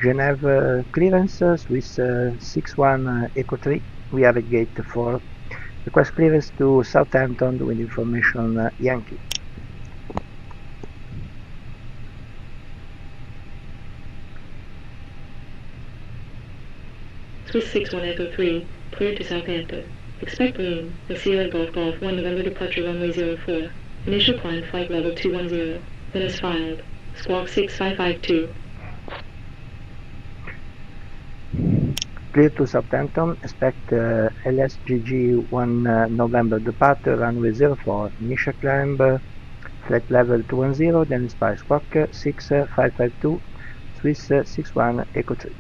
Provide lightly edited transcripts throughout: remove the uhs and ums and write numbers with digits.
Geneve clearance, Swiss 61 Echo 3, we have a gate 4. Request clearance to Southampton with information Yankee. Swiss 61 Echo 3, cleared to Southampton. Expect room, Sierra Golf 1 November departure runway 04. Initial climb flight level 210. Then as filed. Squawk 6552. Clear to Southampton, expect LSGG 1 November departure, runway 04, initial climb, flight level 210, then inspire squawk 6552, Swiss 61 Echo 3.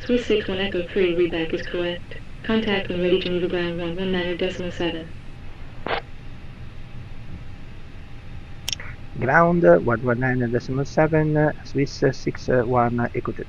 Swiss 61 Echo 3, readback is correct. Contact when ready, Geneva ground 119.7. Ground 119.7, Swiss 61 Echo 3.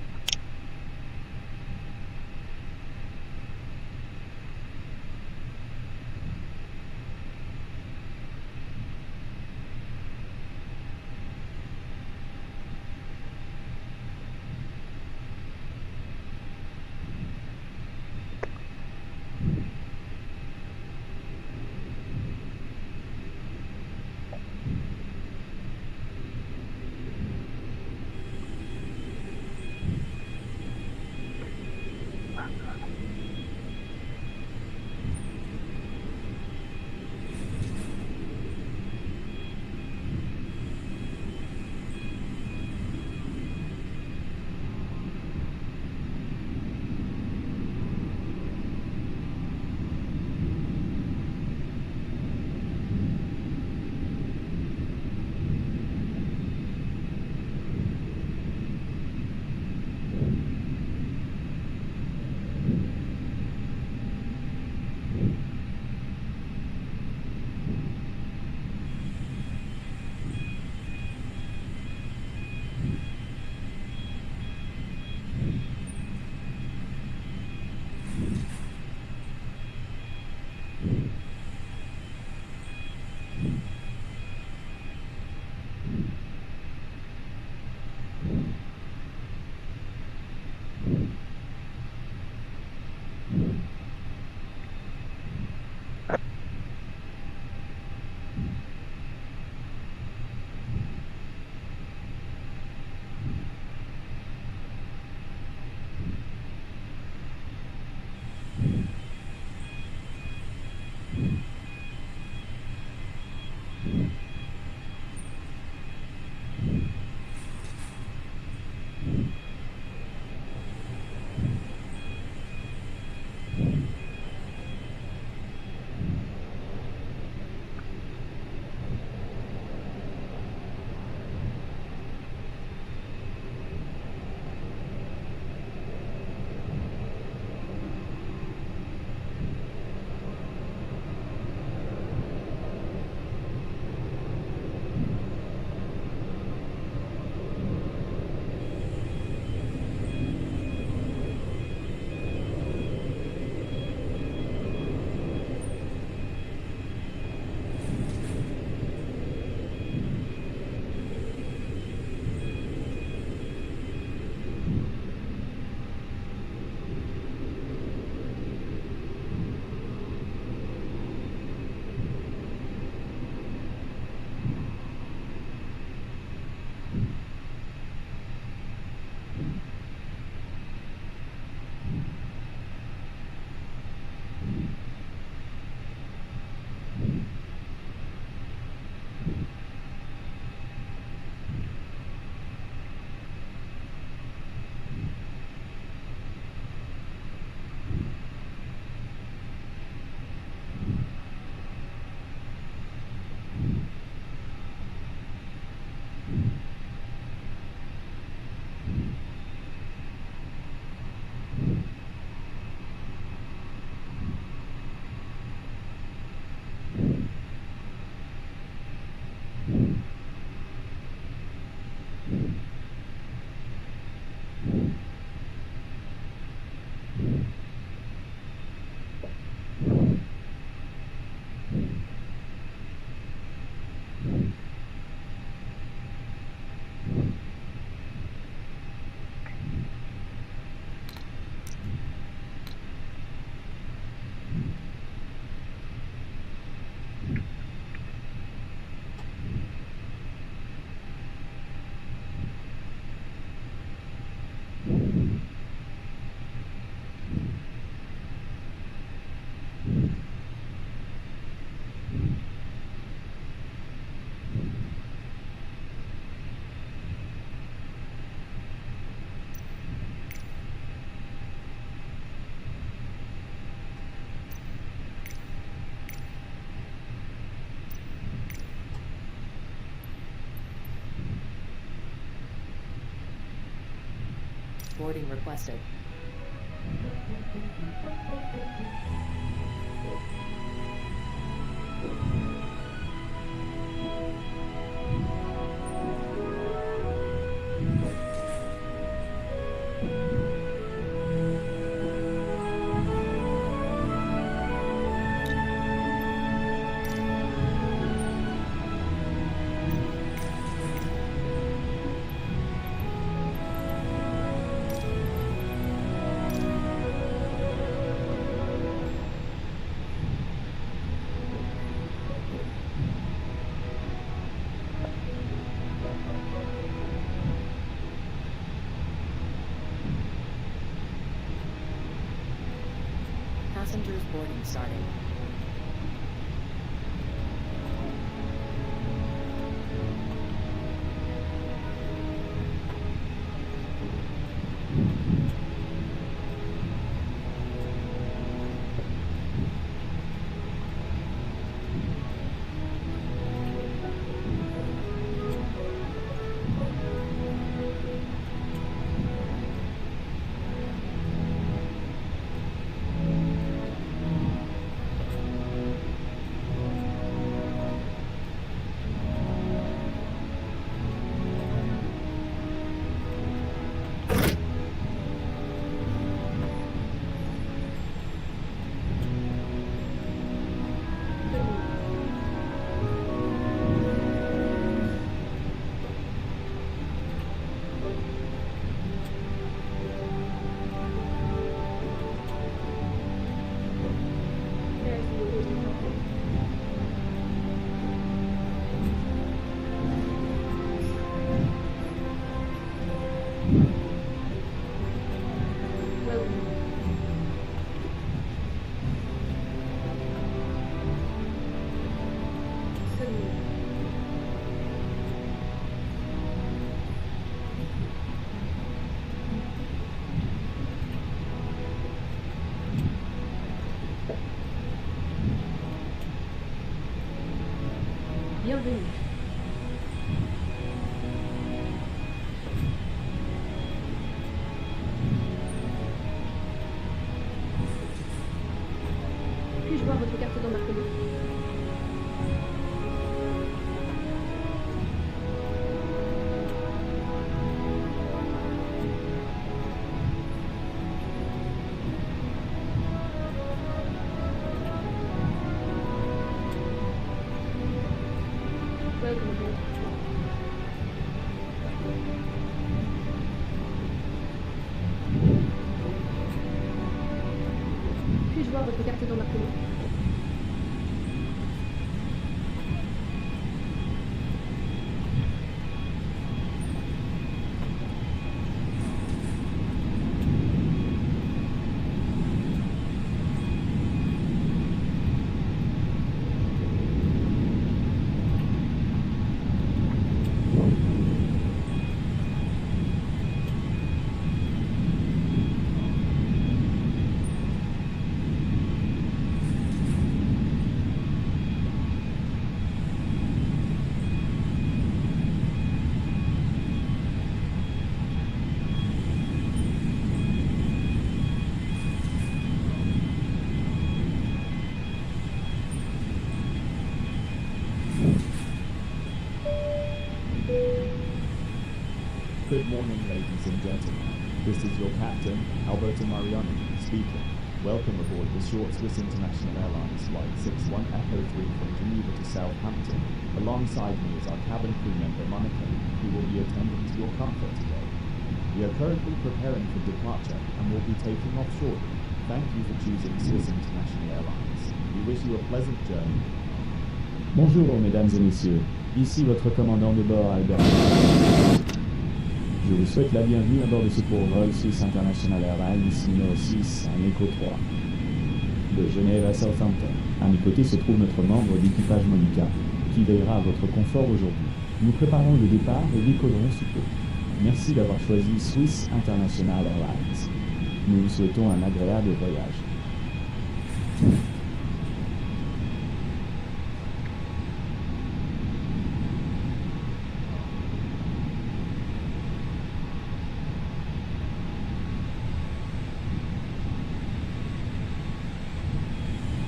boarding requested. Passengers boarding starting. Bienvenue. Puis-je voir votre carte d'embarquement? Welcome aboard. Puis-je voir votre carte d'embarquement? Good morning, ladies and gentlemen. This is your captain, Alberto Mariani, speaking. Welcome aboard the short Swiss International Airlines Flight 61 Echo 3 from Geneva to Southampton. Alongside me is our cabin crew member Monica, who will be attending to your comfort today. We are currently preparing for departure and will be taking off shortly. Thank you for choosing Swiss International Airlines. We wish you a pleasant journey. Bonjour mesdames et messieurs, ici votre commandant de bord Albert. Je vous souhaite la bienvenue à bord de ce court vol Swiss International Airlines numéro 6 en Echo 3. De Genève à Southampton, à mes côtés se trouve notre membre d'équipage Monica, qui veillera à votre confort aujourd'hui. Nous préparons le départ et décollerons sous peu. Merci d'avoir choisi Swiss International Airlines. Nous vous souhaitons un agréable voyage.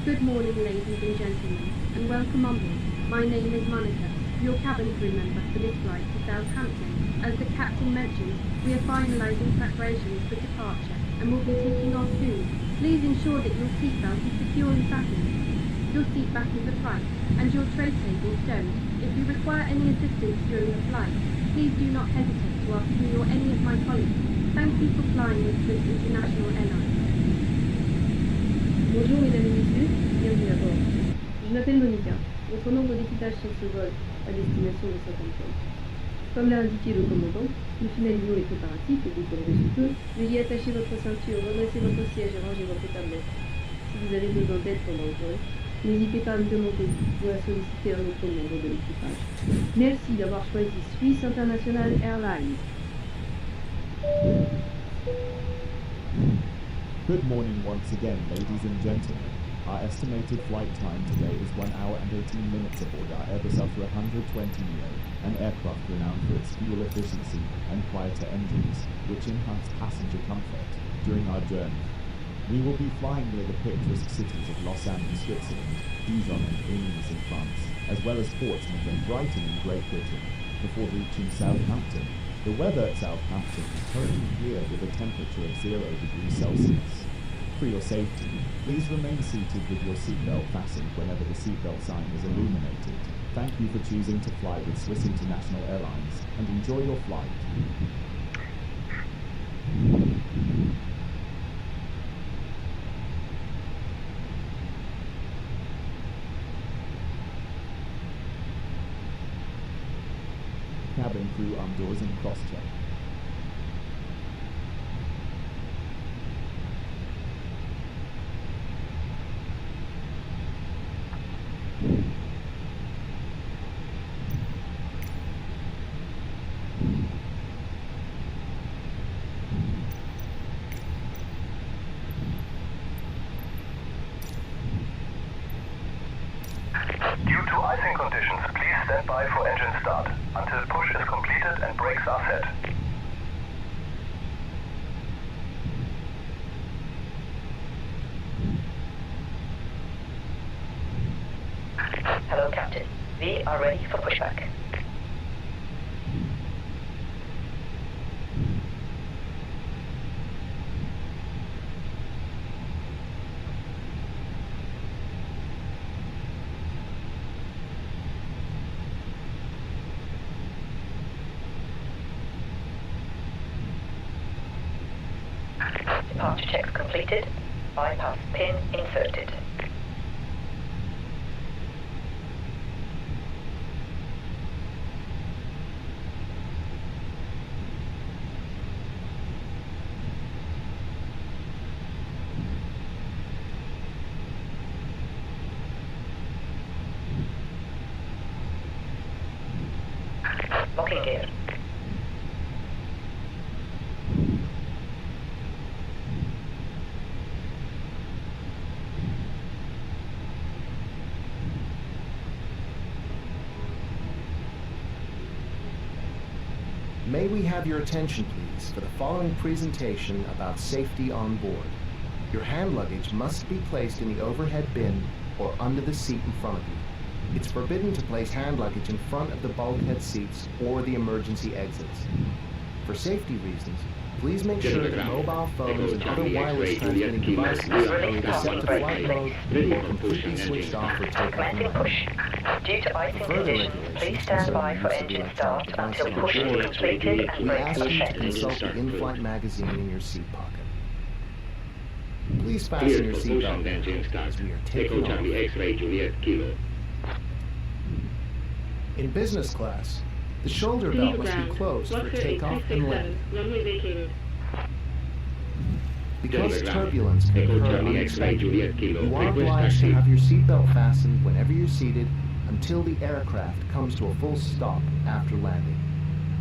Good morning, ladies and gentlemen, and welcome on board. My name is Monica, your cabin crew member for this flight to Southampton. As the captain mentioned, we are finalising preparations for departure and will be taking off soon. Please ensure that your seatbelt is securely fastened, your seat back is upright, and your tray table stowed. If you require any assistance during the flight, please do not hesitate to ask me or any of my colleagues. Thank you for flying with Swiss International Airlines. Bonjour mesdames et messieurs, bienvenue à bord. Je m'appelle Monica. Votre nombre d'équipage sur ce vol à destination de Southampton. Comme l'a indiqué le commandant, nous finalisons les préparatifs et décollerez sous peu. Veuillez attacher votre ceinture, redresser votre siège et ranger votre tablette. Si vous avez besoin d'aide pendant le vol, n'hésitez pas à me demander ou à solliciter un autre membre de l'équipage. Merci d'avoir choisi Swiss International Airlines. Good morning once again, ladies and gentlemen. Our estimated flight time today is 1 hour and 18 minutes aboard our Airbus A320neo, an aircraft renowned for its fuel efficiency and quieter engines, which enhance passenger comfort during our journey. We will be flying near the picturesque cities of Lausanne in Switzerland, Dijon and Geneve in France, as well as Portsmouth and Brighton in Great Britain, before reaching Southampton. The weather at Southampton is currently clear with a temperature of 0 degrees Celsius. For your safety, please remain seated with your seatbelt fastened whenever the seatbelt sign is illuminated. Thank you for choosing to fly with Swiss International Airlines, and enjoy your flight. Cabin crew arm doors and cross-check. Due to icing conditions, please stand by for engine start until push is completed and brakes are set. Hello, Captain. We are ready for pushback. Departure checks completed. Bypass pin inserted. Locking gear. May we have your attention, please, for the following presentation about safety on board. Your hand luggage must be placed in the overhead bin or under the seat in front of you. It's forbidden to place hand luggage in front of the bulkhead seats or the emergency exits. For safety reasons, please make sure that mobile phones and other wireless transmitting devices are either set to flight mode or completely switched off for takeoff and landing. Due to icing conditions, please stand by for engine start until push is completed and We brakes ask are you to set. consult the in-flight magazine in your seat pocket. Please fasten your seatbelt as we are taking off. X-ray Juliet Kilo. In business class, the shoulder belt must be closed for takeoff and landing. Runway vacated. Because turbulence can Echo occur Charlie X-ray Juliet unexpectedly, Kilo. you are Request obliged to taxi. have your seatbelt fastened whenever you're seated until the aircraft comes to a full stop after landing.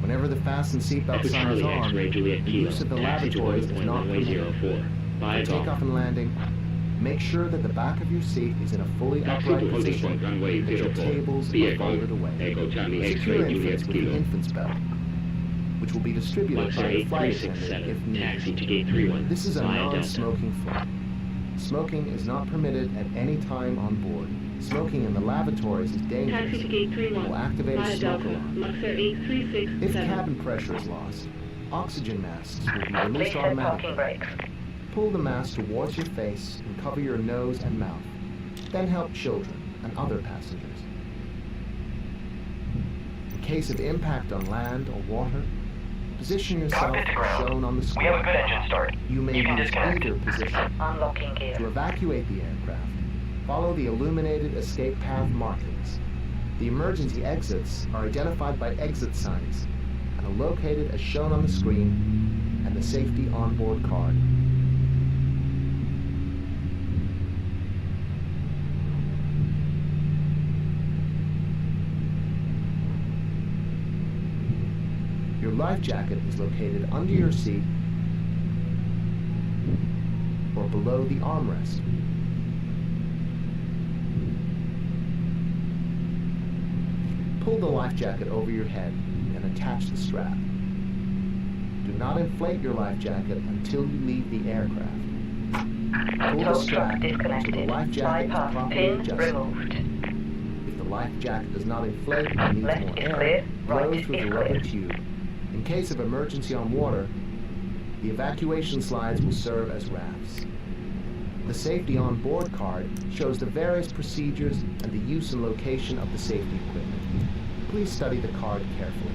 Whenever the fastened seatbelt Echo sign is Charlie on, X-ray Juliet the Kilo. use of the Taxi to lavatories is point not runway permitted. 04. For Bye takeoff and landing, make sure that the back of your seat is in a fully Taxi upright to holding position point runway and that your 04. tables are Vehicle folded away. Echo Charlie Secure X-ray infants Juliet with the Kilo. infant's belt, which will be distributed by the flight attendant if 178-367. Taxi needed. to gate 31. This is a Via Delta. non-smoking flight. Smoking is not permitted at any time on board. Smoking in the lavatories is dangerous Taxi to gate and 31. will activate a Via smoke Delta. alarm. Luxor 8367. If cabin pressure is lost, oxygen masks will be Please released set parking automatically. brakes. Pull the mask towards your face and cover your nose and mouth. Then help children and other passengers. In case of impact on land or water, position yourself Cockpit to as ground. shown on the We screen. have a good engine start. You may You can use disconnect. either position. Unlocking gear. To evacuate the aircraft, follow the illuminated escape path markings. The emergency exits are identified by exit signs and are located as shown on the screen and the safety onboard card. Your life jacket is located under your seat or below the armrest. Pull the life jacket over your head and attach the strap. Do not inflate your life jacket until you leave the aircraft. Pull the Tow strap truck until the disconnected. life jacket is Bypass properly pin adjusted. removed. If the life jacket does not inflate and needs Left more is air, clear, blow right through is the rubber clear. tube. In case of emergency on water, the evacuation slides will serve as rafts. The safety on board card shows the various procedures and the use and location of the safety equipment. Please study the card carefully.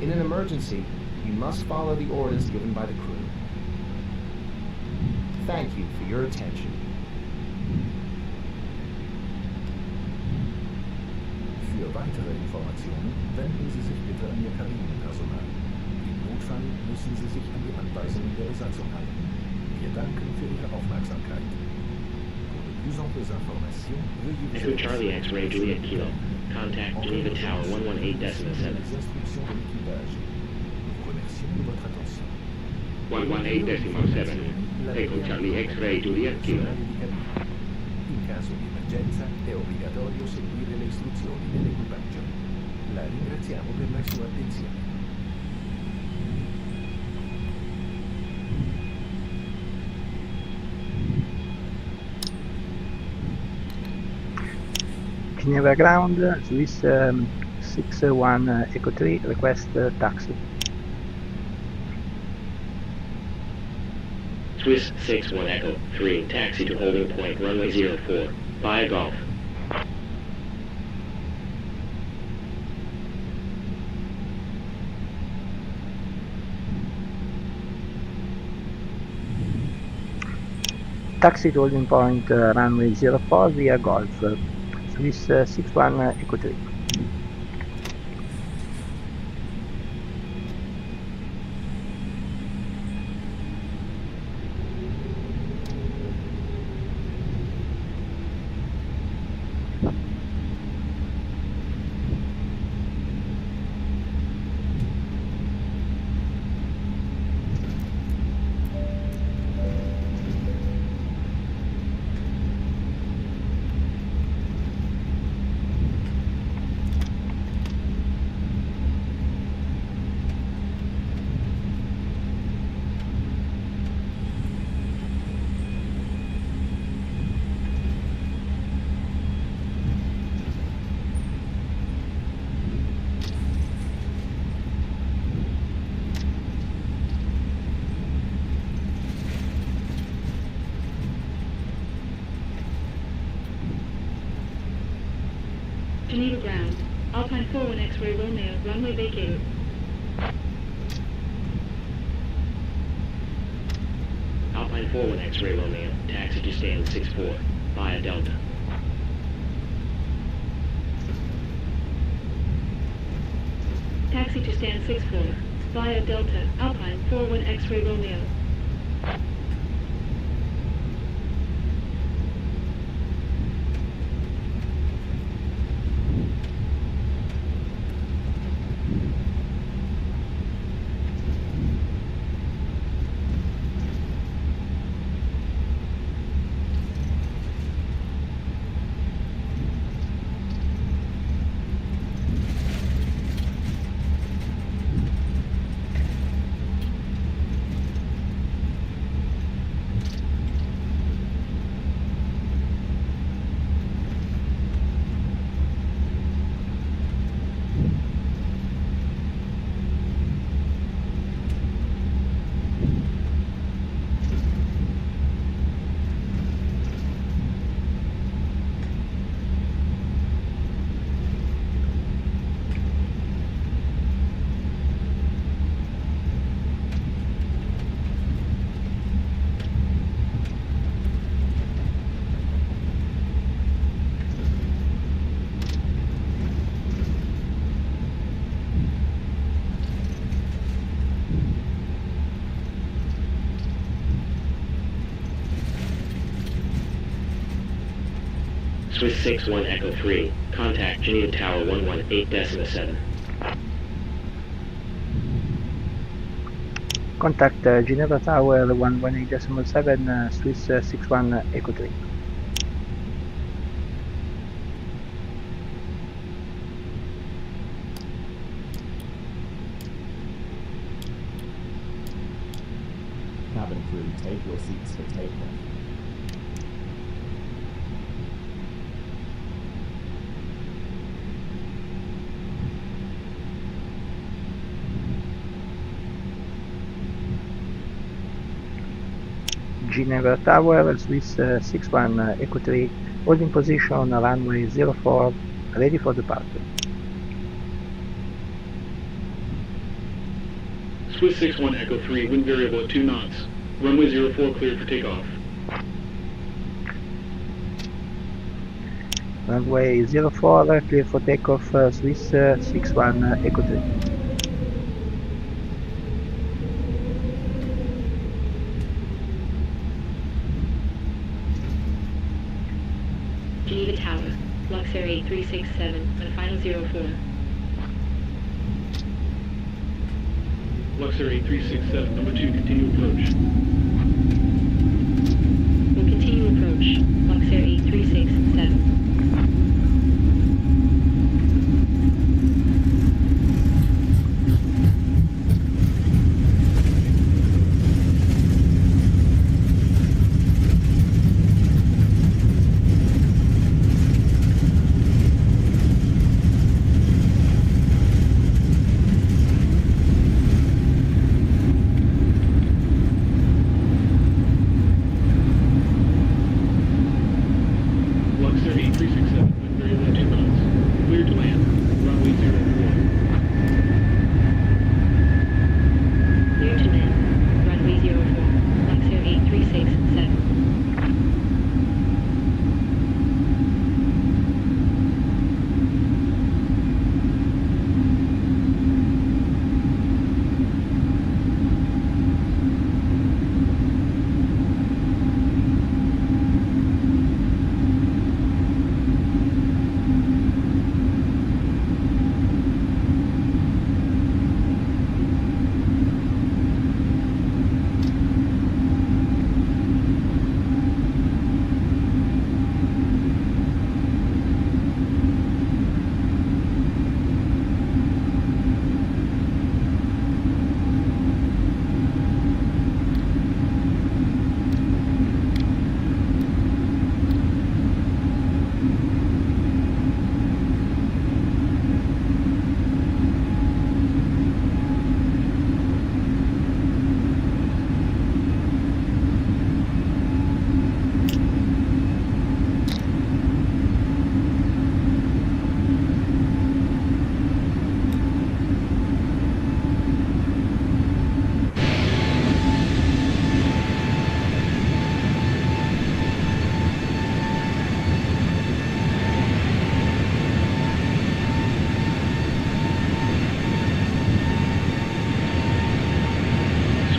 In an emergency, you must follow the orders given by the crew. Thank you for your attention. Für weitere Informationen wenden Sie sich bitte an Ihr Kabinenpersonal. Im Notfall müssen Sie sich an die Anweisungen der Besatzung halten. Wir danken für Ihre Aufmerksamkeit. Pour de plus amples informations, veuillez vous Echo Charlie X-Ray Juliet Kilo. Contact Geneva Tower 118.7. les instructions de l'équipage. Nous vous remercions de votre attention. 118.7. Echo Charlie X-Ray Juliet Kilo. In caso di emergenza è obbligatorio seguire le istruzioni dell'equipaggio. La ringraziamo per la sua attenzione. Geneva ground, Swiss 61 Echo 3, request taxi. Swiss 61 Echo 3, taxi to holding point runway 04, via Golf. Taxi to holding point runway 04 via Golf, Swiss 61 Echo 3. Geneva ground. Alpine 41 X-ray Romeo, runway vacated. Alpine 41 X-Ray Romeo, taxi to stand 64, via Delta. Taxi to stand 64, via Delta, Alpine 41 X-ray Romeo. Swiss 61 Echo 3, contact Geneve Tower 118.7. Contact Geneva Tower 118.7, Swiss 61 Echo 3. Cabin crew, take your seats for takeoff. Geneva Tower, Swiss 61 Echo 3, holding position runway 04, ready for departure. Swiss 61 Echo 3, wind variable at 2 knots. Runway 04 cleared for takeoff. Runway 04, clear for takeoff, Swiss 61 Echo 3. Geneva Tower, Luxair 8367, on final 04. Luxair 8367, number 2, continue approach. Will continue approach, Luxair 8367. Luxair 8367, wind variable at 2 knots. Clear to land. Runway 04. Clear to land, runway 04, Luxair 8367.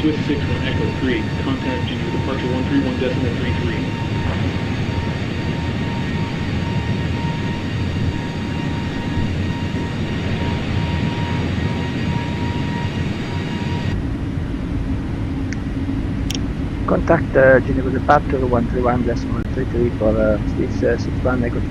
Swiss 61 Echo 3, contact Geneva departure 131.33. Contact Geneva departure 131.33 for Swiss 61 Echo 3.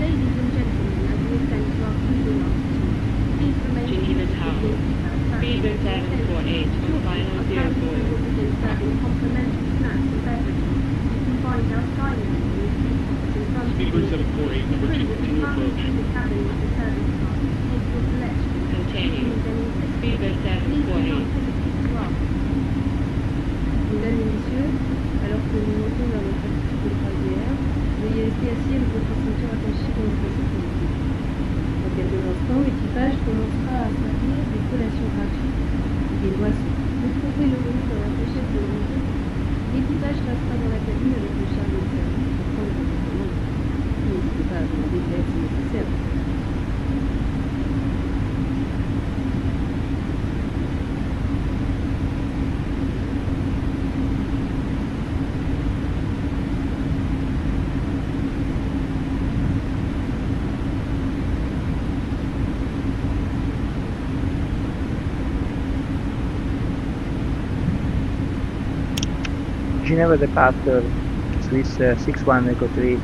Ladies and gentlemen, as we ascend to our cruising altitude, please remain Geneva Tower, speedbird 748, on final 04. will begin serving complimentary snacks and beverages. You can find our sign in front of you. Speedbird 748, number 2, continue approach. The cabin with the service staff to take your selection. Continue. Speedbird Please do 748. not hesitate to ask. Mesdames et messieurs, alors que nous montons vers notre altitude de croisière, veuillez rester assis avec votre ceinture attachée dans votre sécurité. Dans quelques instants, l'équipage commencera à servir des collations gratuites et des boissons. Vous trouverez le menu dans la pochette de l'engin. L'équipage restera dans la cabine avec le chariot de service pour prendre votre commande. N'hésitez pas à demander de l'aide si nécessaire. Geneva departure, Swiss 61 Echo 3,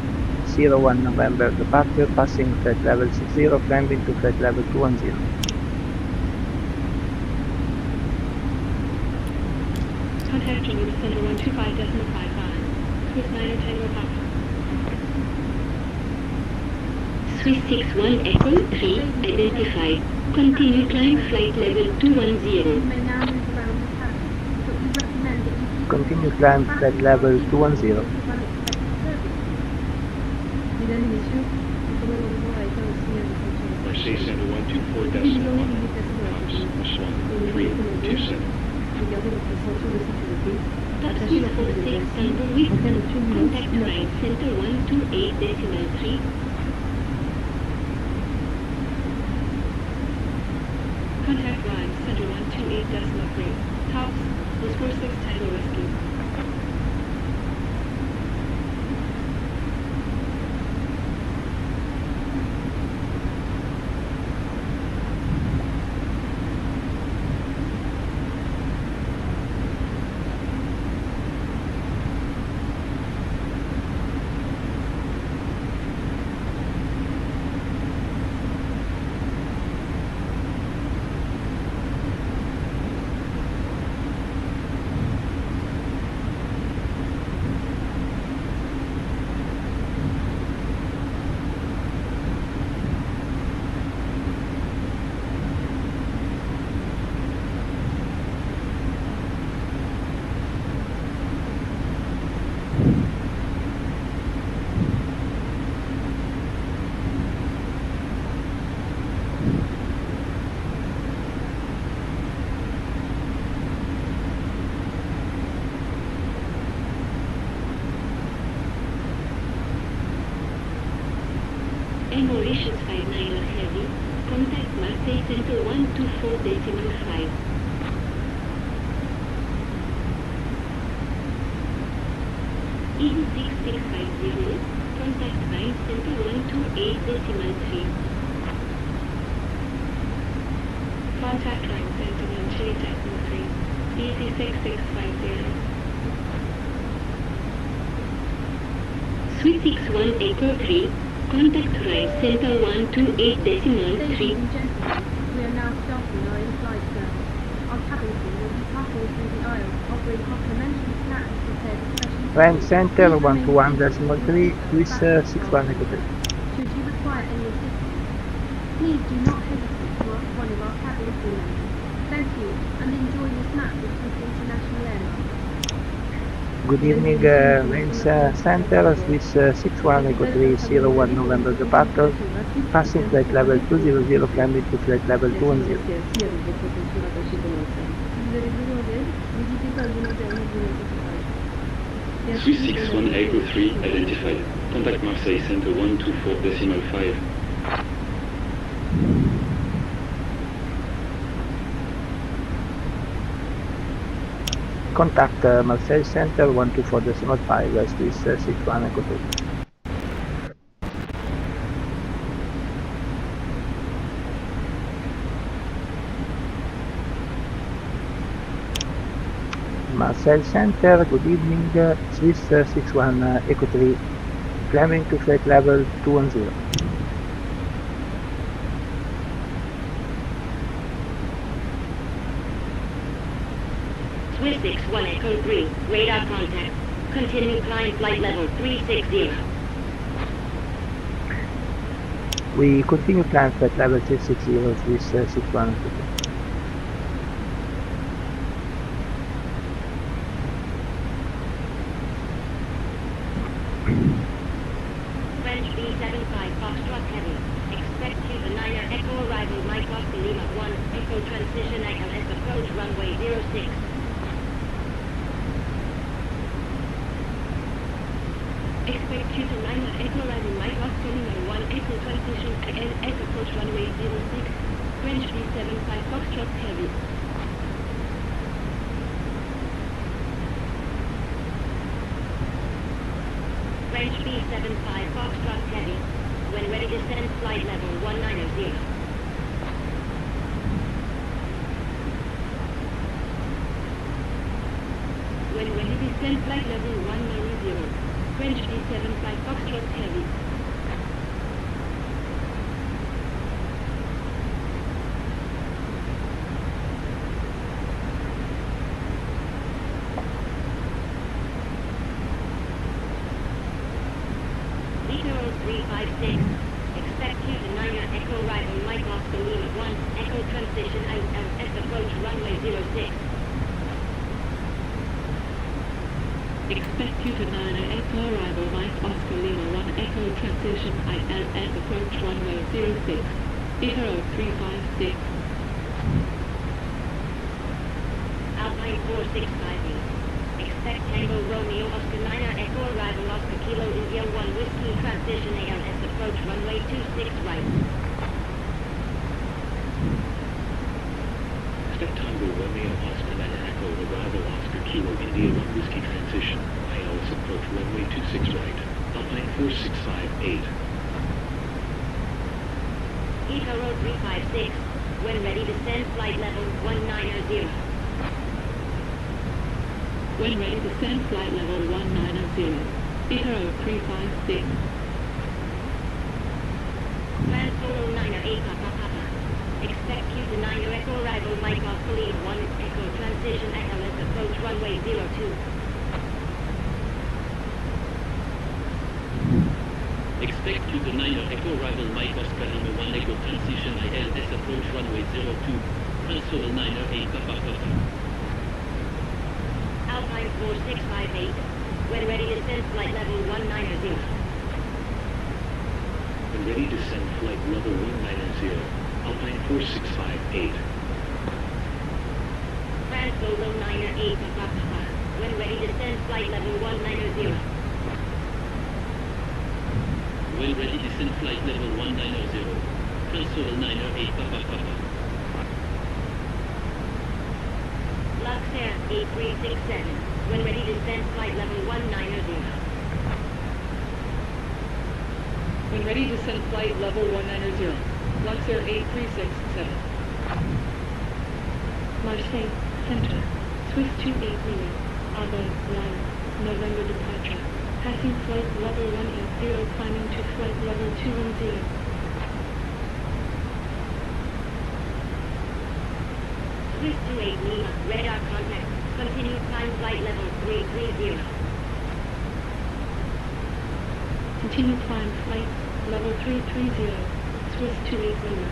01 November departure, passing flight level 60, climbing to flight level 210. Contact Geneva Center 125.55. Swiss 9 Tango Papa. Swiss 61 Echo 3, identified. Continue climb flight level 210. Continue climb flight level 210. Mesdames et messieurs, le commandement a éteint le signal de fonction. Marseille Center 124.1. Fox 1327. Regardez votre ceinture de sécurité. Top Attachez la corde de Swiss voici. Tango with En cas de turbulence, contact right center 128.3. Contact line center 128.3. Tops, was 46 Tango Whiskey. Mauritius 59 heavy. Contact Marseille Center 124.5. EGHI 6650. Contact Marseille Center 128.3. Contact line center 128.3. EC 6650. Swiss 61 Echo 3. Contact right center 128.3. Ladies and gentlemen, we are now starting our in-flight service. Our cabin crew will be passing through the aisle, offering complimentary snacks prepared especially for Range you. center Please remain 121.3, Swiss seated 61 Echo 3. Should you require any assistance, please do not hesitate to ask one of our cabin crew members. Thank you, and enjoy your snacks with Swiss International Airlines. Good evening, range center, Swiss 61 Echo 3, 01 November departure, passing flight level 200, climbing to flight level 210. Merci avec votre ceinture attachée pendant le vol. Si vous avez besoin d'aide, n'hésitez pas à demander un membre de notre équipage. Swiss 61 Echo 3 identified. Contact Marseille Center 124.5. Contact Marseille Center 124.5, Swiss 61 Echo 3. Marseille Center, good evening, Swiss 61 Echo 3, climbing to flight level 210. Swiss 61 Echo 3, radar contact. Continue climb flight level 360. We continue climb flight level 360, Swiss 61 Echo 3. French B75 Foxtrot Heavy. Expect you the 9er Echo arrival Mike Oscar Lima 1, Echo transition ILS approach runway 06. Expect you to 9er Echo arrival Mike Oscar Lima 1, Echo transition ILS approach runway 06. French B75 Foxtrot Heavy. French B75 Foxtrot Heavy. When ready, descend flight level 190. When ready, descend descend flight level 190. French B75 Foxtrot Heavy. Echo 356. Expect you to 9 Echo arrival Mike Oscar Lima 1 Echo transition ILS approach runway 06. Expect you to 9 Echo arrival Mike Oscar Lima 1 Echo transition ILS approach runway 06. Echo 356. Alpine 4658. Expect Tango Romeo Oscar 9 Echo arrival Oscar Kilo India 1 Whiskey transition ALS approach runway 26 right. Expect Tango Romeo Oscar 9 Echo arrival Oscar Kilo India 1 Whiskey transition ILS approach runway 26 right. Alpine 4658. Eco Road 356. When ready, descend flight level 190. When ready, descend flight level 190. Echo 356. Plan Solo 908 Papa. Expect you to 9 Echo arrival Mike Oscar Lima 1 Echo transition ALS approach runway 02. Expect you to 9 Echo arrival Mike Oscar Lima 1 Echo transition ILS approach runway 02. Console 908 Papa. Alpine 4658. When ready, descend flight level 190. When ready, descend flight level 190. Alpine 4658. France Solo 908 Papa. When ready, descend flight level 190. When ready, descend flight level 190. Console 908 Papa. Luxair 8367. When ready, descend flight level 190. When ready, descend flight level 190. Luxair 8367. Marseille, Center, Swiss 28 Lima, Albon 1, November departure. Passing flight level 180, climbing to flight level 210. Swiss 28 Lima, radar contact. Continue climb flight level 330. Continue climb flight level 330, Swiss 28 Lima.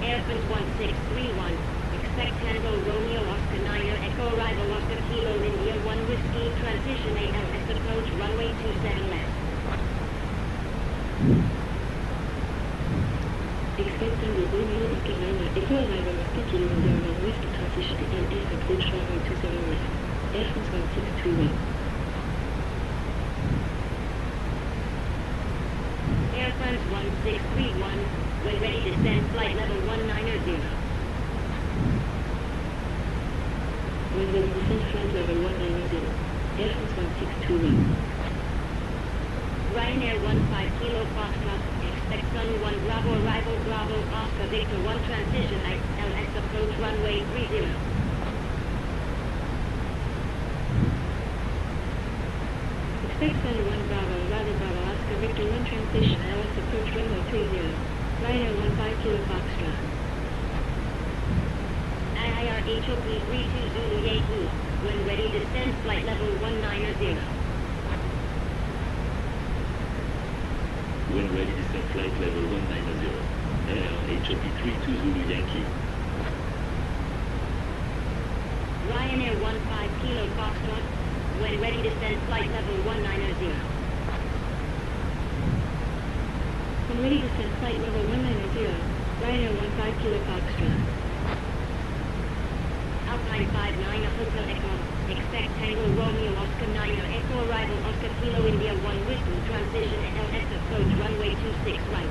Airfront 1631. Expect Tango Romeo Oscar 9 Echo arrival Oscar Kilo India 1 Whiskey transition ALS approach runway 27 left. Expect Tango Romeo Oscar 9 Echo arrival Oscar Kilo India 1 Whiskey transition ALS approach runway 27 left. Airfront 1631. Airfront 1631. When ready, descend flight level 190. When ready, descend flight level 190. Airfront 1621. Ryanair 15 Kilo Foxtrot. expect Sun 1 Bravo arrival Bravo Oscar Victor 1 transition LS approach runway 30. Expect Sun 1 Bravo arrival Bravo Oscar Victor 1 transition LS approach runway 30. Ryanair 15 Kilo Foxtrot. IIR HOP 32 Zulu Yankee. When ready, descend flight level 190. When ready, descend flight level 190. HOP 32 Zulu Yankee. Ryanair 15 Kilo Foxtrot. When ready, descend flight level 190. When ready, descend flight level 190. Ryanair 15 Kilo Foxtrot. Alpine 59 Hotel Echo. Expect Tango Romeo Oscar 9 Echo arrival Oscar Kilo India 1 Whiskey transition LS approach runway 26 right.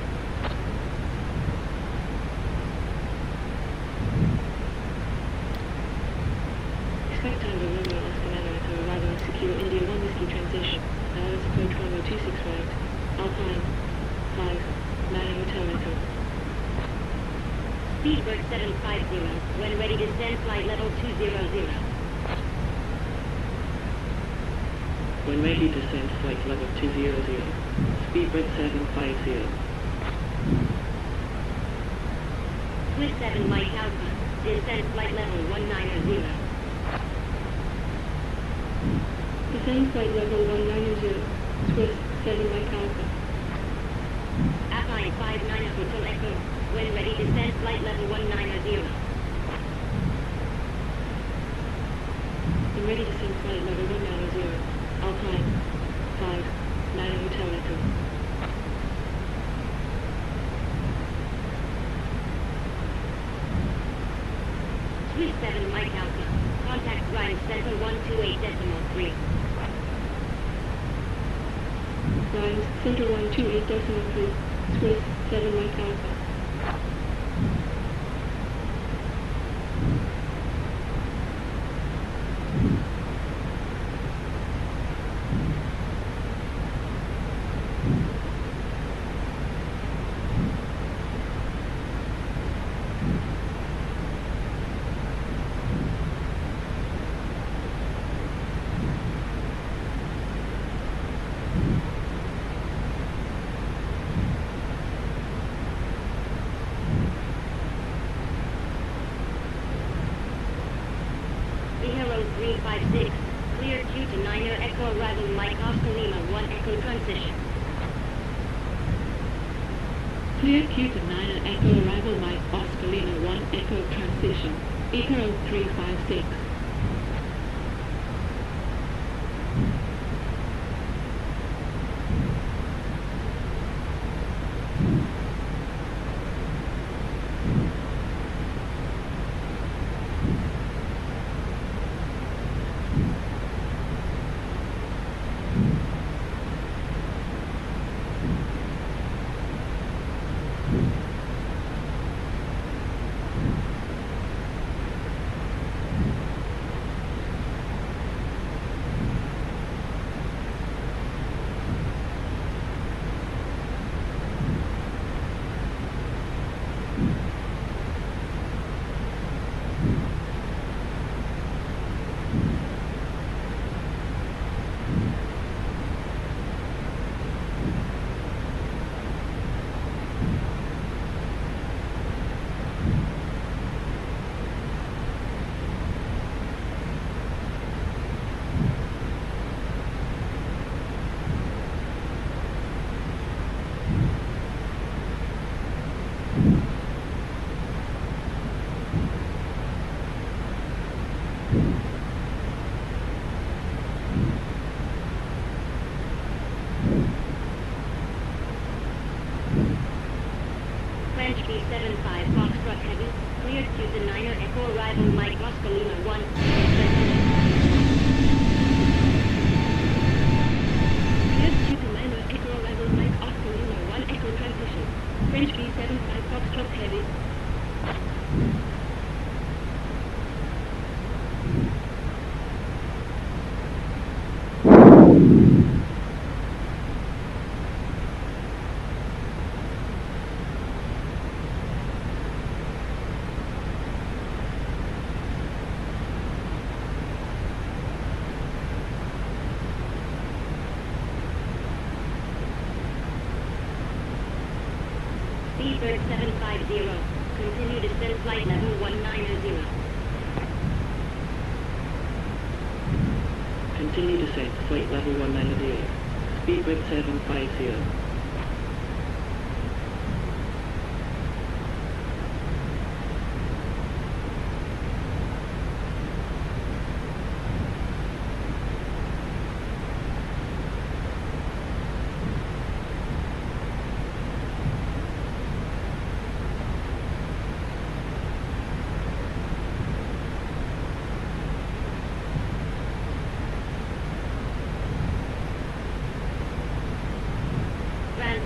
Expect Tango Romeo Oscar 9 Echo arrival secure India 1 Whiskey transition LS approach runway 26 right. Alpine 5 9 Hotel Echo. Speedbird 750. When ready, descend flight level 200. When ready, descend flight level 200. Speedbird 750. Swiss 7 Mike Alpha. Descend flight level 190. Descend flight level 190. Swiss 7 Mike Alpha. Alpine 59 Hotel Echo. When ready, descend flight level 190. When ready, descend flight level 190. Alpine 5 9 Hotel Echo. Swiss 7 Mike Alpha. Contact Ryan Center 128.3. Ryan Center 128.3. Swiss 7 Mike Alpha. Hero 356. Clear Q to 9er Echo arrival Mike Oscar Lima 1 Echo transition. Clear Q to 9 Echo arrival Mike Oscar Lima 1 Echo transition. Hero 356. French B75 Foxtrot Heavy. Clear Q to 9er Echo arrival Mike Oscar Lima 1 Clear Q to 9er Echo arrival Mike Oscar Lima 1 Echo transition. French B75 Foxtrot Heavy. Speedbird 750. Continue descent flight level 190. Continue descent, flight level 190. Speedbird 750.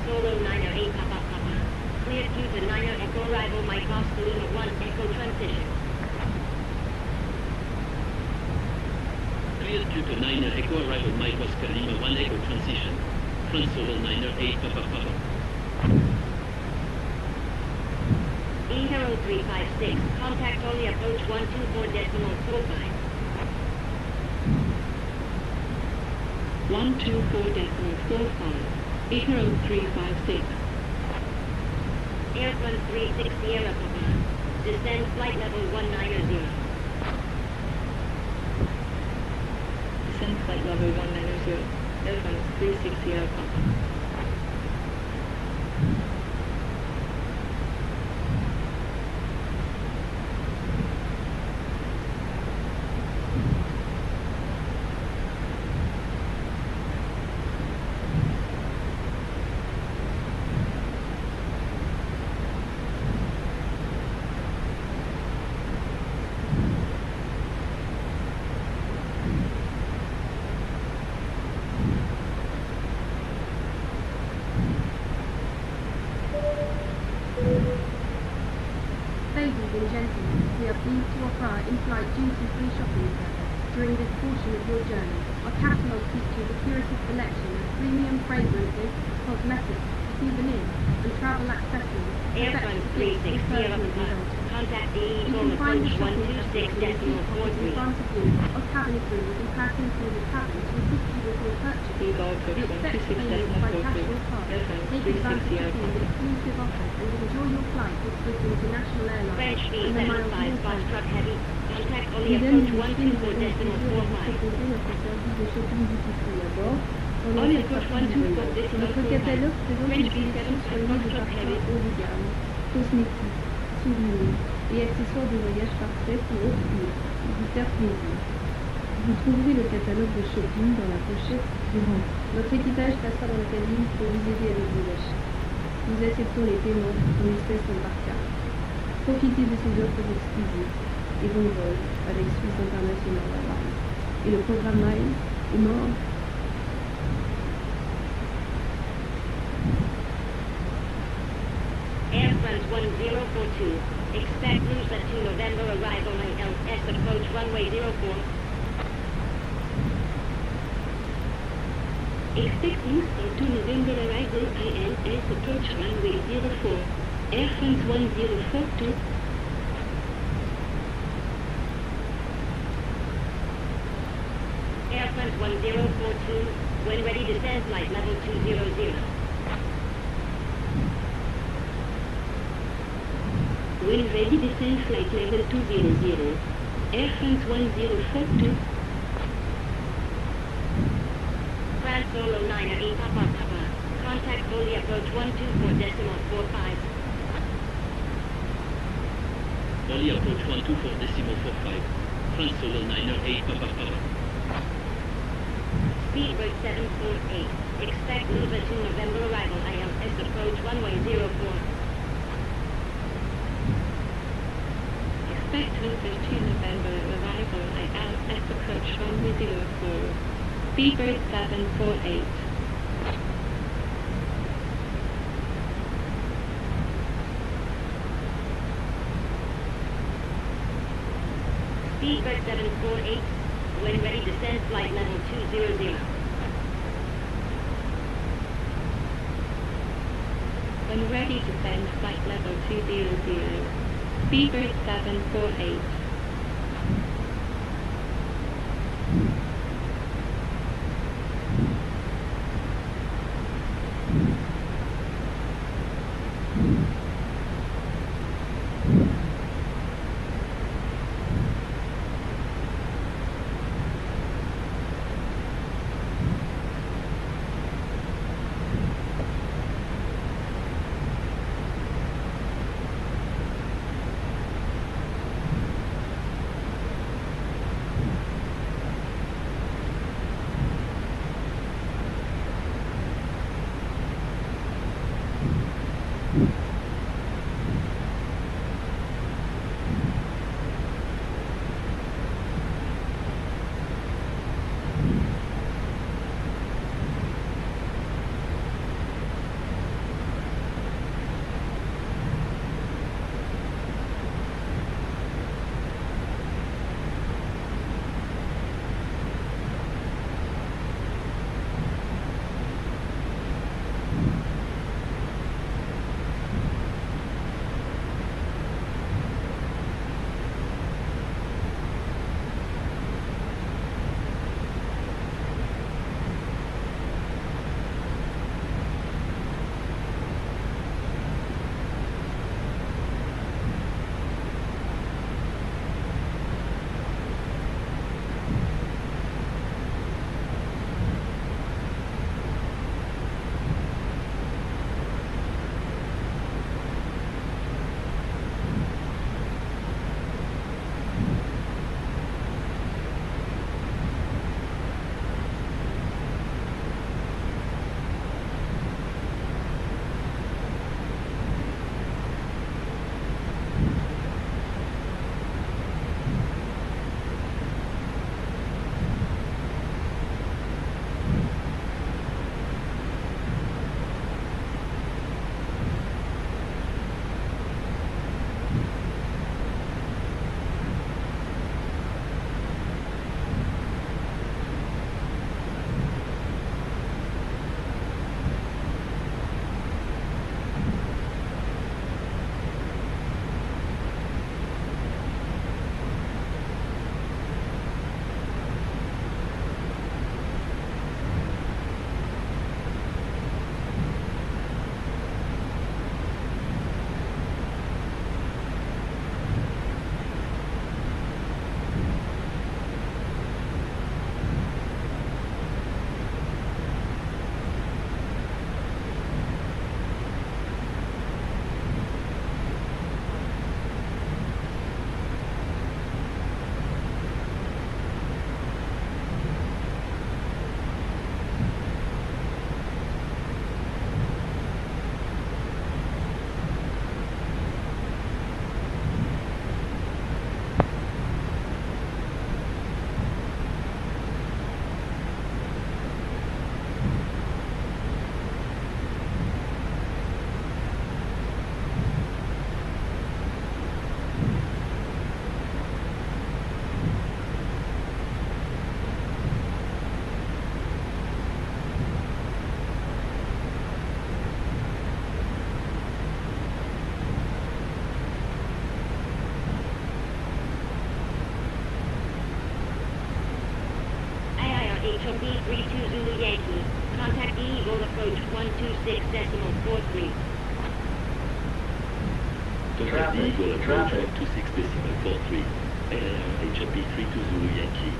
Solo 908 Papa Papa. Cleared due to 9 Echo arrival Mike Oscar Lima 1 Echo transition. Cleared due to 9 Echo arrival Mike Oscar Lima 1 Echo transition. France Solo 908 Papa Papa. EGHI 356. Contact only approach 124.45. 124.45. EGHI 356. Airfront 36 Sierra Papa. Descend flight level 190. Descend flight level 190. Airfront 36 Sierra Papa. Ladies and gentlemen, we are pleased to offer our in-flight duty-free shopping service during this portion of your journey. Our catalogue features a curated selection of premium fragrances, cosmetics, souvenirs, and travel accessories. Airfront 36 Sierra Papa. Contact the You Eagle can find the approach shopping facilities in 126.43. front of you. Our cabin crew will be passing through the cabin to assist you with your purchase. Eagle approach We accept payments by cash or card. Take advantage of these exclusive offers and enjoy your flight with Swiss International Airlines French and the miles B75 you Fox will Truck Heavy. Contact only Mesdames et approach messieurs, nous 124.45. proposer notre service de shopping duty free à bord. Pendant On cette approach partie du voyage. 124.45. Notre catalogue présente French une sélection B75 soignée Fox de Truck Heavy. parfums haut de gamme, cosmétiques, souvenirs et accessoires de voyage parfaits pour offrir et vous faire plaisir. Vous trouverez le catalogue de shopping dans la pochette du rang. Notre équipage passera dans la cabine pour vous aider avec vos achats. Nous acceptons les paiements en espèces ou par carte. Profitez de ces offres exclusives et bon vol avec Swiss International Airlines et le programme Miles est mort. Airfront 1042. Expect cruise at 2 November arrival on LS approach runway 04. Expect news for 2 November arrival ILS approach runway 04. Air France 1042. Air France 1042. When ready, descend flight level 200. When ready, descend flight level 200. Air France 1042. France Solo 908 Papa Papa. Contact fully approach 124.45. Only approach 124.45. France Solo 908 Papa Papa. Speedbird 748. Expect cruise at 2 November arrival ILS approach runway 04. Expect cruise 2 November arrival ILS approach runway 04. Speedbird 748. Speedbird 748. When ready, descend flight level 200. When ready, descend flight level 200. Speedbird 748. HOP 32 Zulu Yankee. Contact Eagle approach 126.43. Contact Eagle approach 126.43. HOP 32 Zulu Yankee.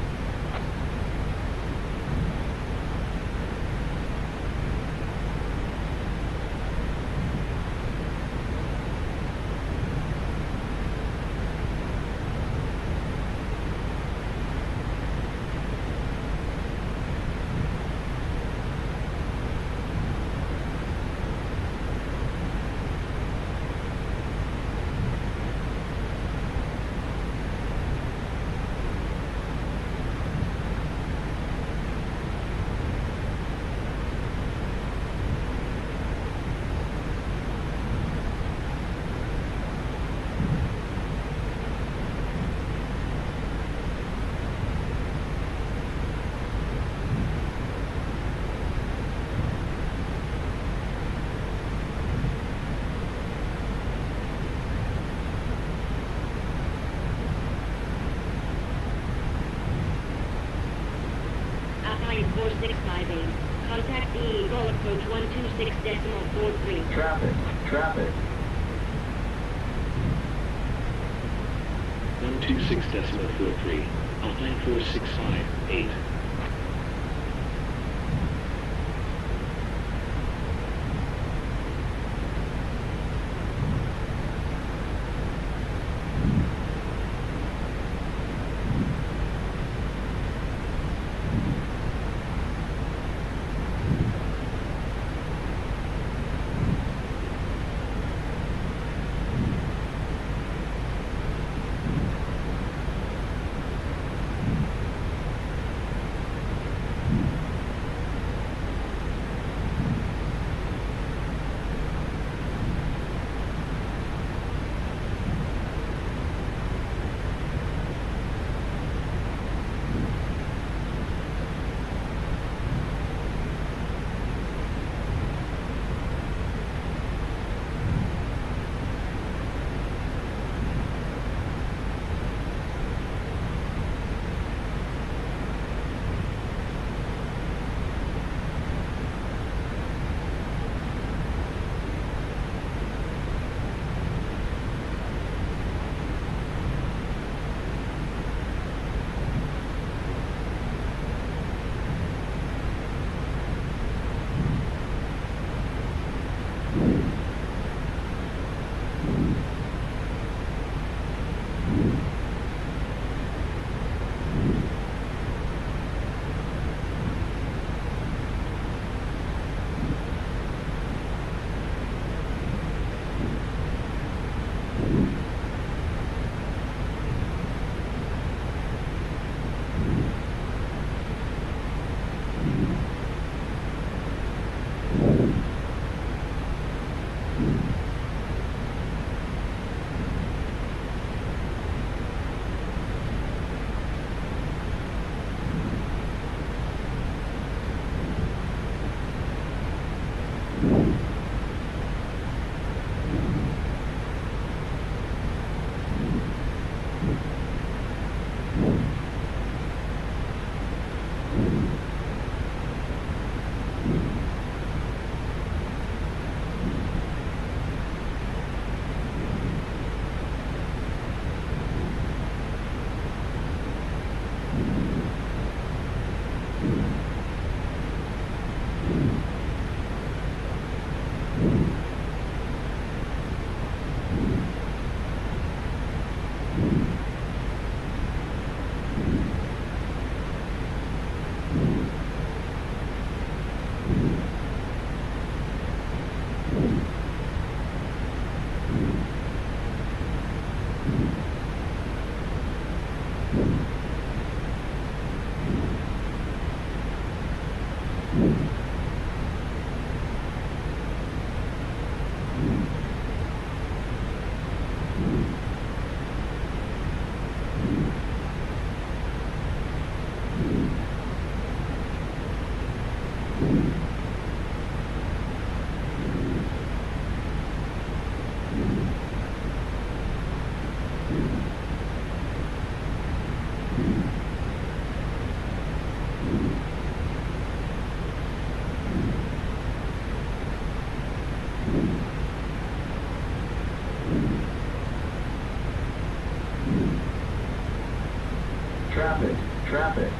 Outline 4658. Contact Eagle approach 126.43. Traffic. 126.43. Outline 4658. Traffic, traffic.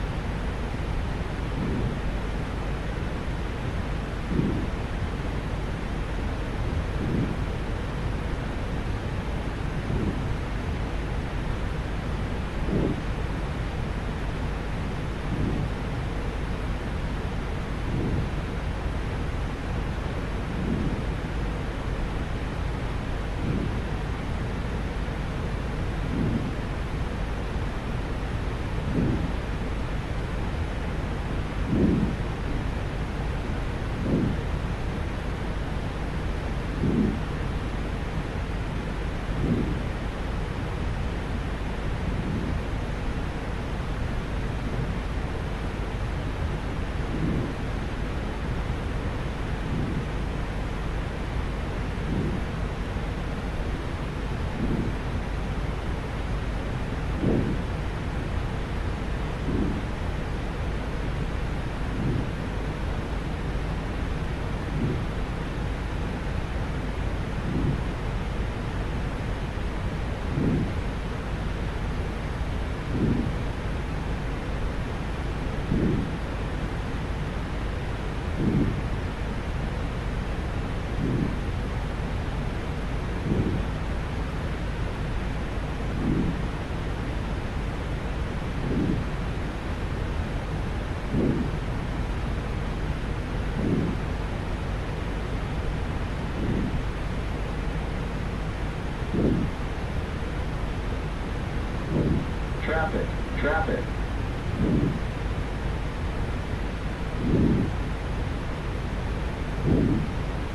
Traffic, traffic.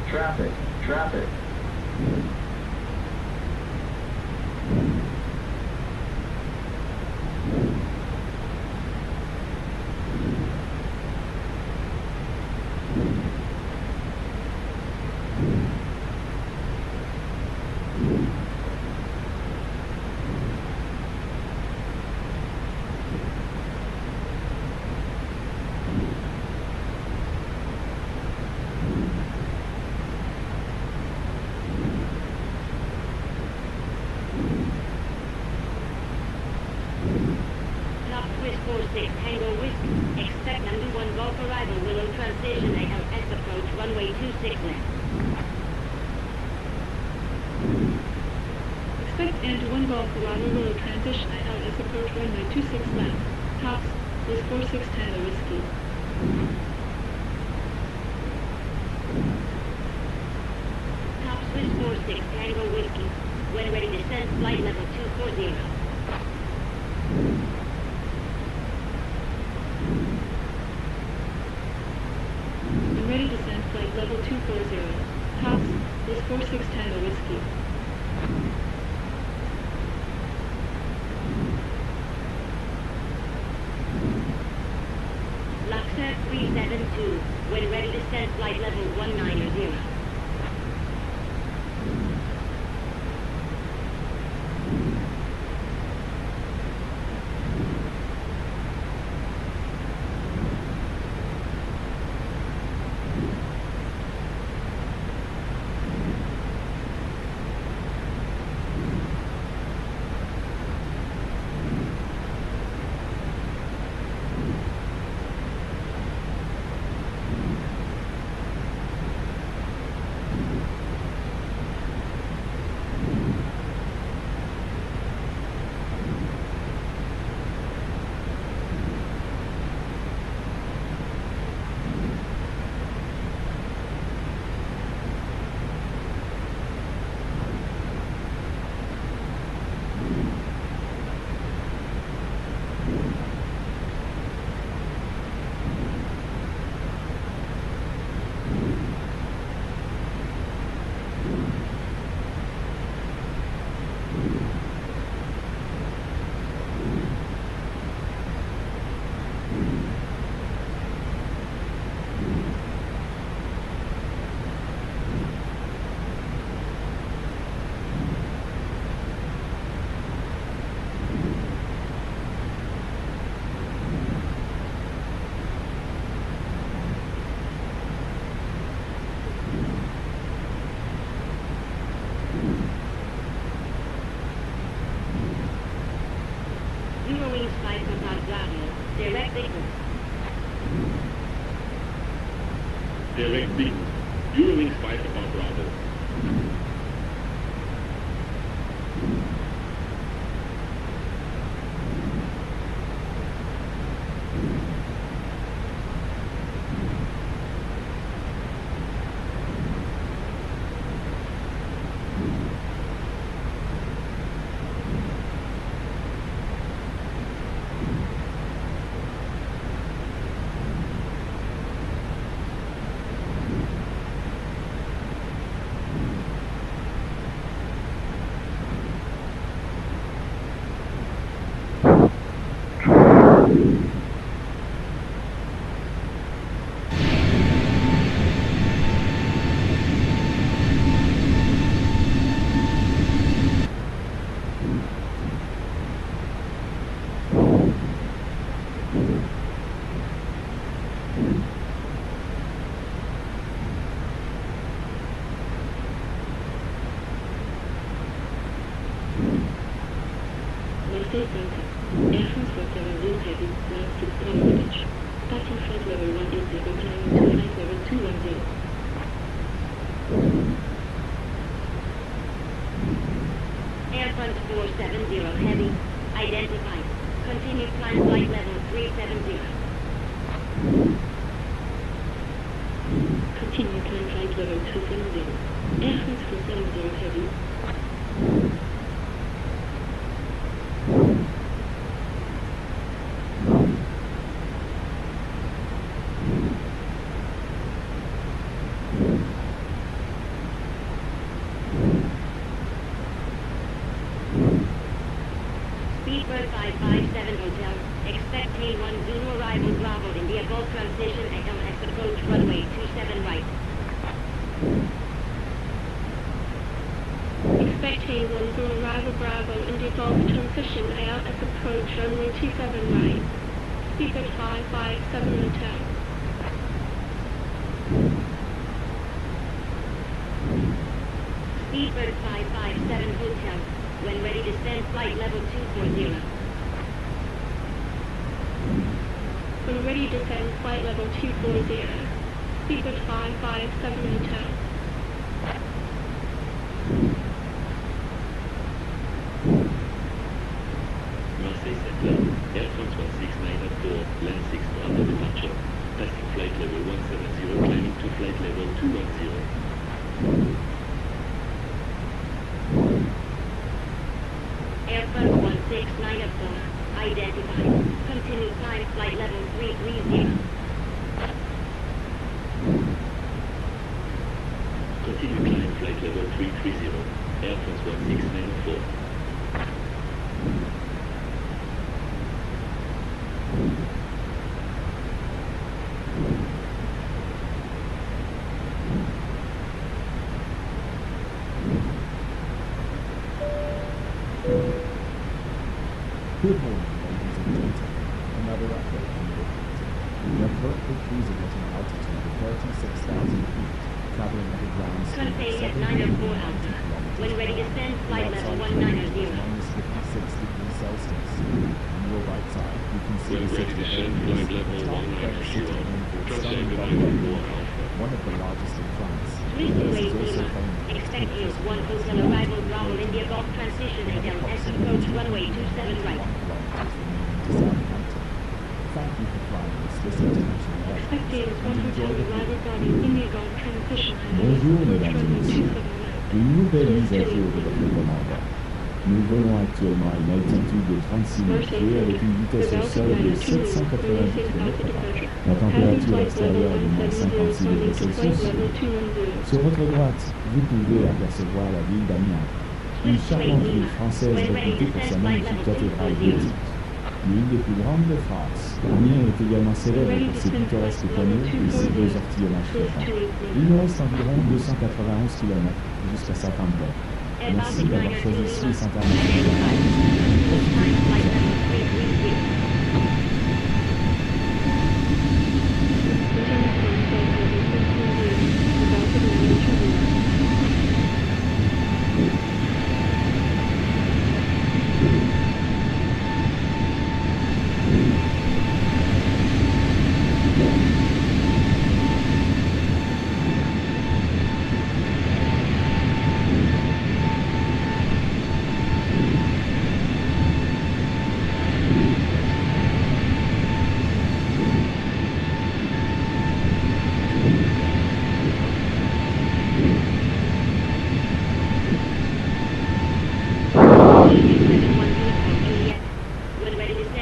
Traffic, traffic. Swiss 46 Tango Whiskey. Expect number 1 Golf arrival Willow transition ALS approach runway 26 left. Expect end 1 Golf arrival Willow transition ALS approach runway 26 left. Tops, Swiss 46 Tango Whiskey. Top Swiss 46 Tango Whiskey. When ready, descend flight level 240. Ready to descend flight level 240. Tops, Swiss 46 Tango Whiskey. Luxor 372. When ready, descend flight level 190. Eurowings 5 Papa Bravo, direct signal. Direct signal. Eurowings 5 Papa Bravo. Southampton. Air France 470 Heavy, line 6 College. Starting flight level 180, climbing to flight level 210. Air France 470 Heavy, identified. Continue climb flight level 370. Continue climb flight level 270. Air France 470 Heavy. Speedbird 557 Hotel, expect tail 10 arrival Bravo India Golf transition LS approach runway 27 right. Expect tail 10 arrival Bravo India Golf transition LS approach runway 27 right. Speedbird 557 Hotel. Speedbird 557 Hotel. When ready, descend flight level 240. When ready, descend flight level 240. Speedbird 557 Hotel. Marseille Center, Air France 169 land 6 Bravo departure. Passing flight level 170, climbing to flight level 210. Air France 169 identified. Continue climb flight level 330. Continue climb flight level 330. Air France 16904. Good morning, ladies and gentlemen. Another update on the We are currently cruising at an altitude of 36,000 feet, traveling at a ground speed of Contain at 790 904 Alpha. When ready, descend flight level 190. minus 56 degrees Celsius. On your right side, you can see When the ready, city of descend Geneve, flight level top of the city 190. with Transcend stunning 904 Alpha, Alpha. one of the largest in France. Swiss This away is also Lima. famous for Expect pictures Hills 1 of Hotel the arrival Bravo India Golf transition LS approach runway 27 right. to Southampton. Thank you for flying with Swiss International Airlines. Expect tail and 1 enjoy Hotel the arrival view. Bravo India Golf transition Bonjour, LS mesdames et approach runway messieurs. 27 right. Une nouvelle mise à jour de votre commandant. Nous volons actuellement à une altitude de 36 000 pieds avec une vitesse au sol de 790 km/h. La température extérieure est de moins 56 degrés Celsius. Sur votre droite, vous pouvez apercevoir la ville d'Amiens, une charmante ville française réputée pour sa magnifique cathédrale gothique. L'une des plus grandes de France, Amiens est également célèbre pour ses pittoresques canaux et ses beaux ortillonnages flottants. Il nous reste environ 291 km jusqu'à Southampton. Merci d'avoir choisi Swiss International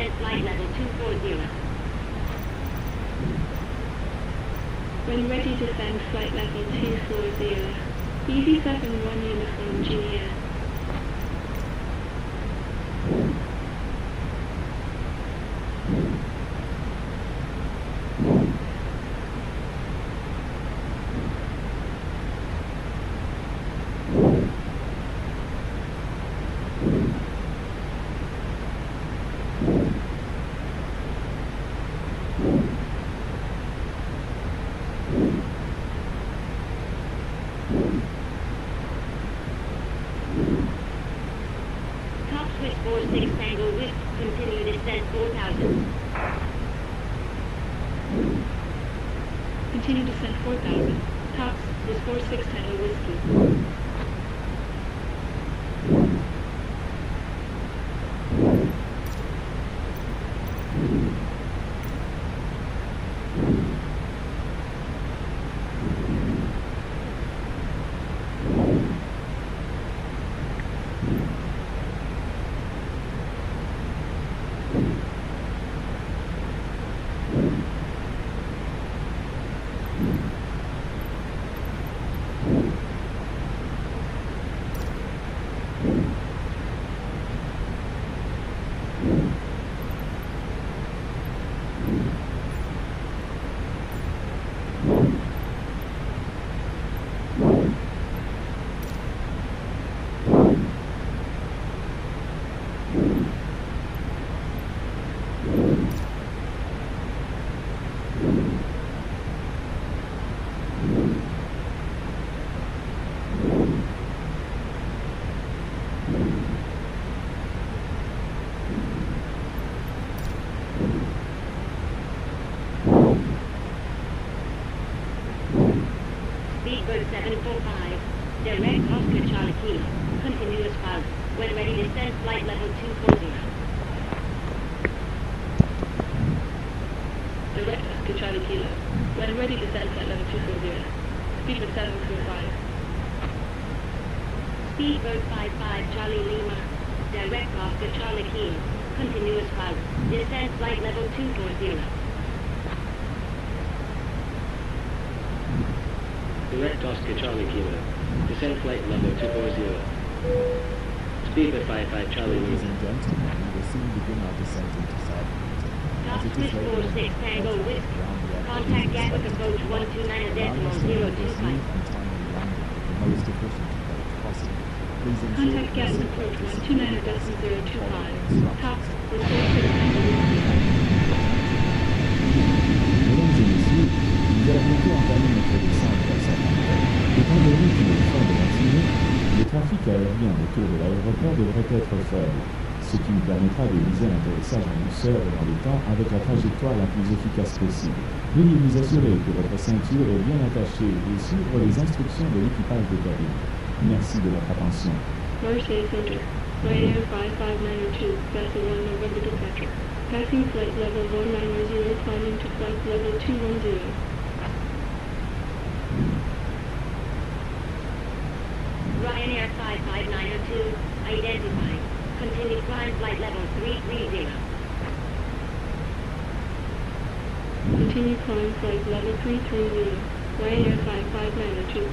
descend flight level 240. When ready, descend flight level 240. EV71 Uniform Junior. Top Swiss 46 Tango Whisk, continue descent 4000. Continue descent 4000. Tops is 46 Tango Whiskey. Speedbird 745, direct Oscar Charlie Kilo, continuous pilot. When ready, descend flight level 240. Direct Oscar Charlie Kilo. When ready, descend flight level 240. Speedbird 745. Speedbird 55 Charlie Lima, direct Oscar Charlie Kilo, continuous pilot. Descend flight level 240. Direct Oscar Charlie Kilo. Descend flight level 240. Speedbird 55 Charlie Ladies Lima. and gentlemen, we will soon begin our descent into Southampton. Top As it Swiss is later in 46 the Tango night, Whisk, ground the airport contact is Gatwick expected approach to be 129.025. allowing us to make a smooth and timely landing with the most efficient approach possible. Please ensure Contact that your Gatwick seatbelt approach is secured 129.025. Tops is 46 Tango Whiskey. Mesdames et messieurs, nous allons bientôt entamer notre descente vers Southampton. Étant donné qu'il est fin de matinée, le trafic aérien autour de l'aéroport devrait être faible, ce qui nous permettra de viser l'atterrissage en douceur et dans le temps avec la trajectoire la plus efficace possible. Veuillez vous assurer que votre ceinture est bien attachée et suivre les instructions de l'équipage de cabine. Merci de votre attention. Marseille Center. Ryanair 55902, Vessel 1 November departure. Passing flight level 190, climbing to flight level 210. Ryanair 55902, identified. Continue climb flight level 330. Continue climb flight level 330. Ryanair 55902.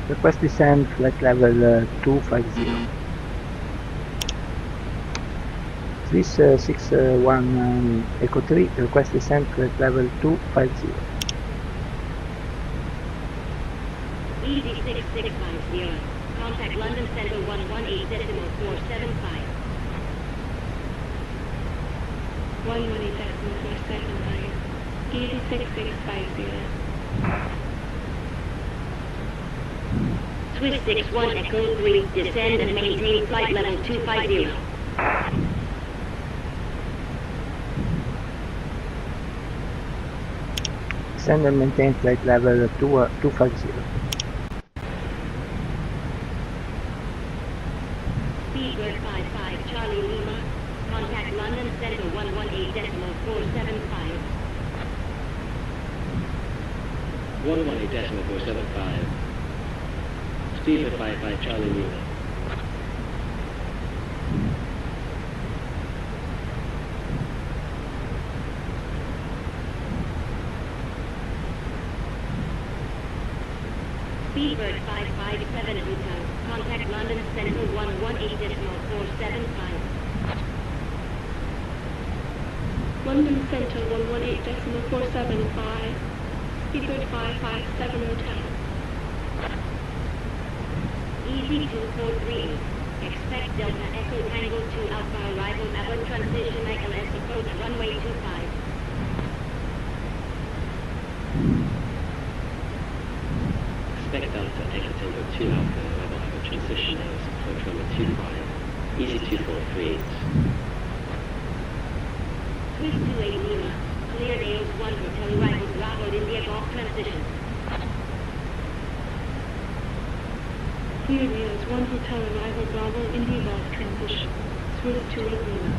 Request descend flight level 250. Swiss 61 Echo 3, request descend flight level 250. Easy 6650. Contact London Center 118.475. 118.475. Easy 6650. Swiss 61 Echo 3, descend and maintain flight level 250. Descend and maintain flight level 250. Speedbird 55 Charlie Lima, contact London Center 118.475. 118.475. Speed for 55 Charlie Lima. Speedbird 557 Hotel. Contact London Central 118.475. London Central 118.475. Speedbird 557 Hotel. EG243. Expect Delta Echo Tango 2 Alpha arrival at transition LS approach runway 25. Expect Delta Echo Tango 2 Alpha arrival at transition LS approach runway 25. Easy 2438. Swiss 28 Lima. Clear Nails 1 Hotel arrival Bravo India Golf transition. Clear Nails 1 Hotel arrival Bravo India Golf transition. Swiss 28 Lima.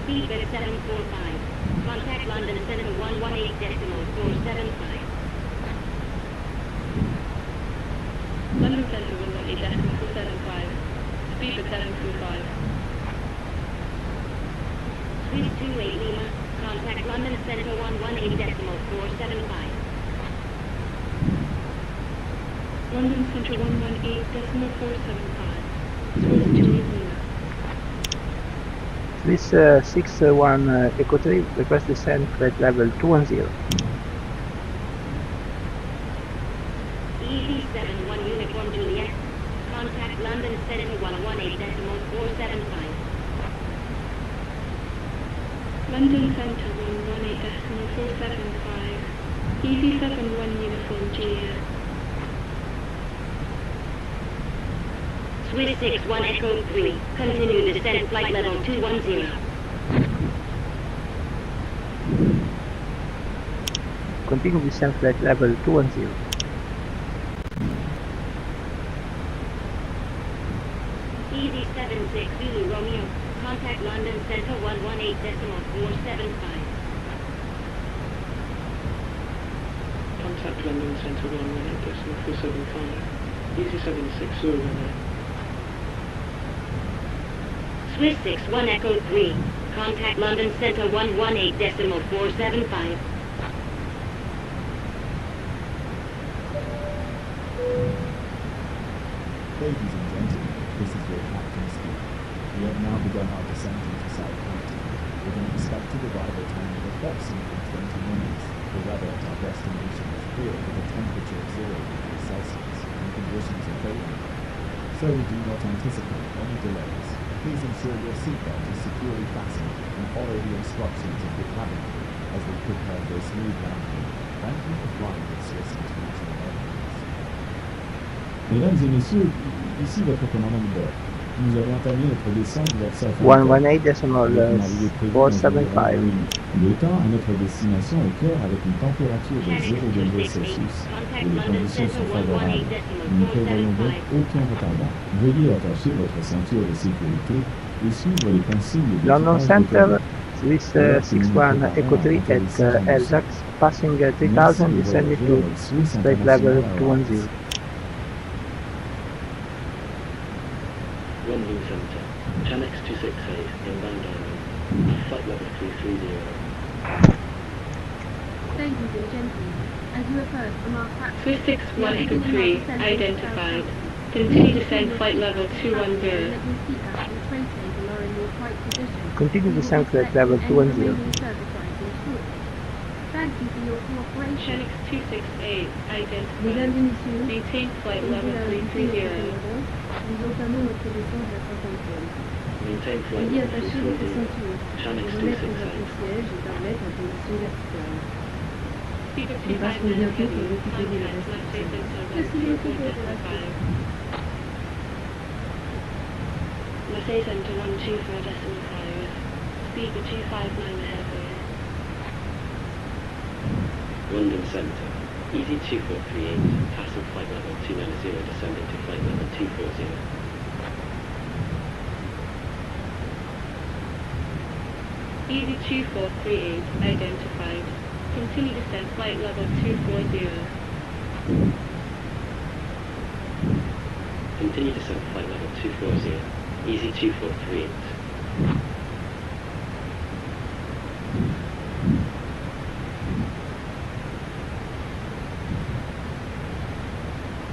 Speedbird 745. Contact London Central 118.475. London Central 118.475. Speedbird 725. Swiss 28 Lima. Contact London Central 118.475. London Central 118.475. Swiss 28 Lima. Swiss 61 Echo 3, request descent flight level 210. EG71 Uniform Juliet. Contact London Central 118.475. London Central 118.475. EG71 Uniform Juliet. Swiss 61 Echo 3. Continue descent flight level 210. Continue descent flight level 210. EG76 Zulu Romeo. Contact London Central 118.475. Contact London Central 118.475. Easy 76 Zulu Romeo. Swiss 61 Echo 3. Contact London Central 118.475. Ladies and gentlemen, this is your captain speaking. We have now begun our descent into Southampton, with an expected arrival time of approximately 20 minutes. The weather at our destination is clear with a temperature of 0 degrees Celsius and conditions are favorable, so we do not anticipate any delays. Please ensure your seatbelt is securely fastened and follow the instructions of the cabin crew as we prepare for a smooth landing. Thank you for flying with Swiss International Airlines. Mesdames et messieurs, ici votre commandant de bord. Nous avons entamé notre descente vers Southampton. 118.475. Le temps à notre destination est clair avec une température de 0 degrés Celsius et les conditions sont favorables. Nous ne prévoyons donc aucun retardement. Veuillez attacher votre ceinture de sécurité et suivre les consignes de London Center, Swiss 61 Echo 3 at LSAX, passing 3000, descending to flight level 210. London Centre. Chanex 268, inbound diamond. Flight level 330. Ladies and gentlemen, as you have heard from our captain, Swiss 61 Echo 3 identified. Continue descent flight level 210. Continue descent flight level 210. Thank you for your cooperation. Chanex 268 identified. Mesdames et messieurs, Maintain flight level 330. nous entamons notre descente vers Southampton. Maintain flight Veuillez level attacher votre 330. ceinture, Chanex remettre votre 268. siège et permettre en position verticale. Speedbird Nous passerons 25 bientôt pour heavy. récupérer le Contact reste left du Central sol. Merci de votre coopération. 124.5. Marseille Centre 124.5. Speedbird 259 heavy. London Centre. Easy 2438. Passing flight level 290, descending to flight level 240. Easy 2438 identified. Continue descent flight level 240. Continue descent flight level 240. Easy 243.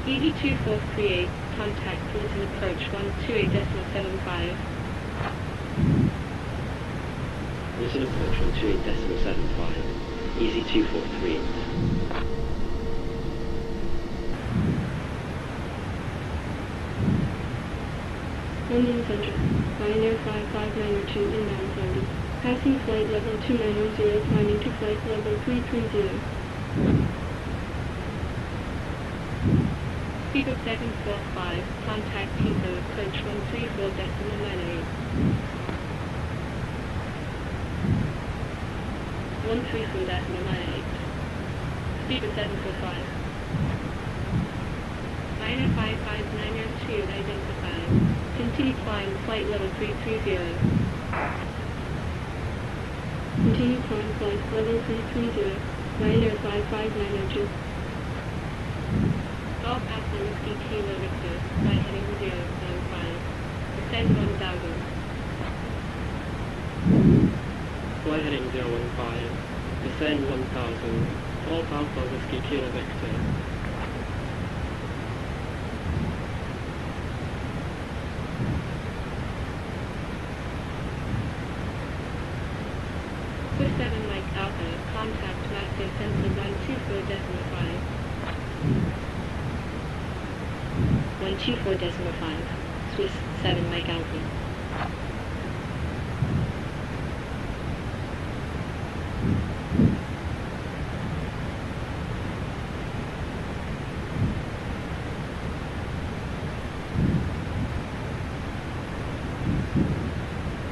EG 2438, contact Fulton approach 128.75. Fulton approach 128.75. Easy 243. London Central, Ryanair 5592 inbound Saudi. Passing flight level 2910, climbing to flight level 330. Speed of 745, contact Heathrow approach 134.98. 134.98. Speed of 745. Ryanair 5592 identified. Continue climb flight level 330. Continue climb flight level 330. Ryanair 5592. Golf Alpha Whiskey Kilo Victor, flight heading 095. Descend 1000. Flight heading 015. Descend 1000. Golf Alpha Whiskey Kilo Victor. Swiss 7 Mike Alpha, contact massive sensor 124.5. 124.5. Swiss 7 Mike Alpha.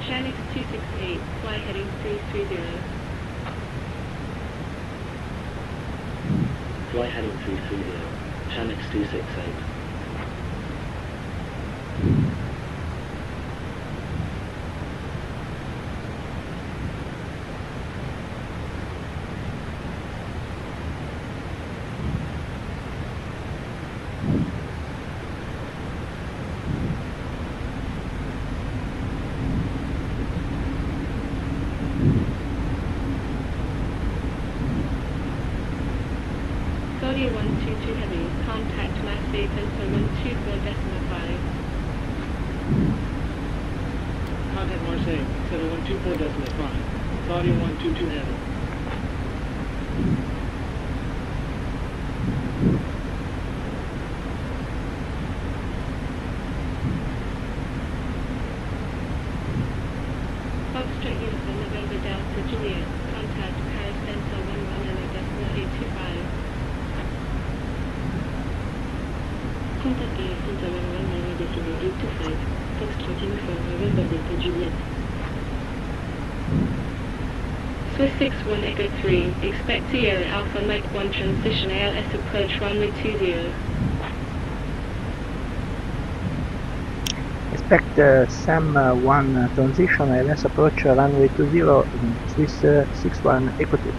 Shanix 268, fly heading 330. Fly heading 330. Shanix 268. Saudi 122 Heavy, contact mass base sensor 124.5. Contact Marseille, 7124.5. Saudi 122 Heavy. Foxtrot Uniform November Delta Juliet, contact Paris sensor 110.825. Contact Paris sensor 110.825. Foxtrot Uniform November Delta Juliet. Swiss 61 Echo 3, expect Sierra Alpha Mike 1 transition ALS approach runway 20. Expect SAM 1 transition LS approach runway 20, Swiss 61 Echo 2.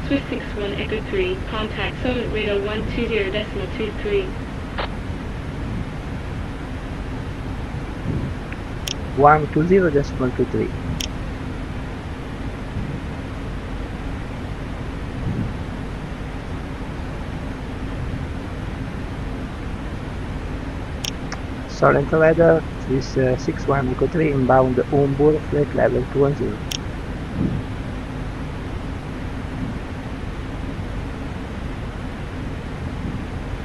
Swiss 61 Echo 3, contact Summit Radar 120.23. 120.23. Solent radar, Swiss 61 Echo 3 inbound Umbur, flight level 210.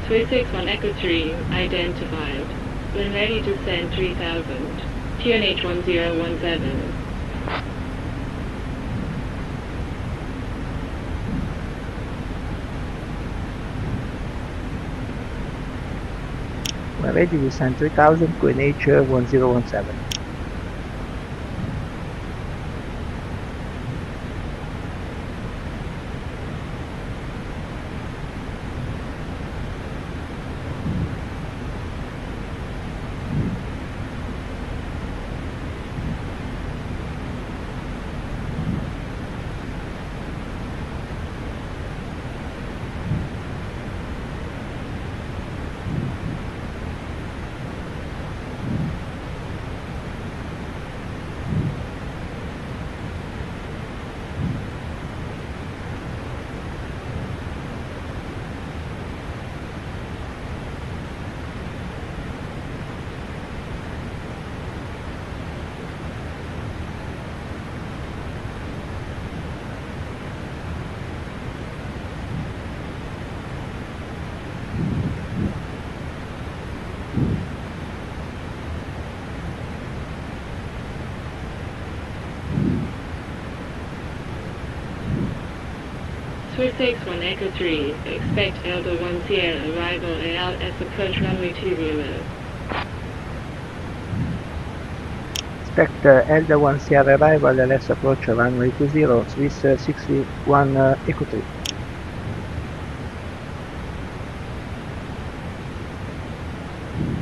Swiss 61 Echo 3, identified. When ready to send 3000. QNH 1017. When ready to send 3000, QNH 1017. Swiss 61 Echo 3, expect Elder 1 Sierra arrival ALS approach runway 20. Expect Elder 1 Sierra arrival, LS approach runway 20, Swiss 61 Echo 3.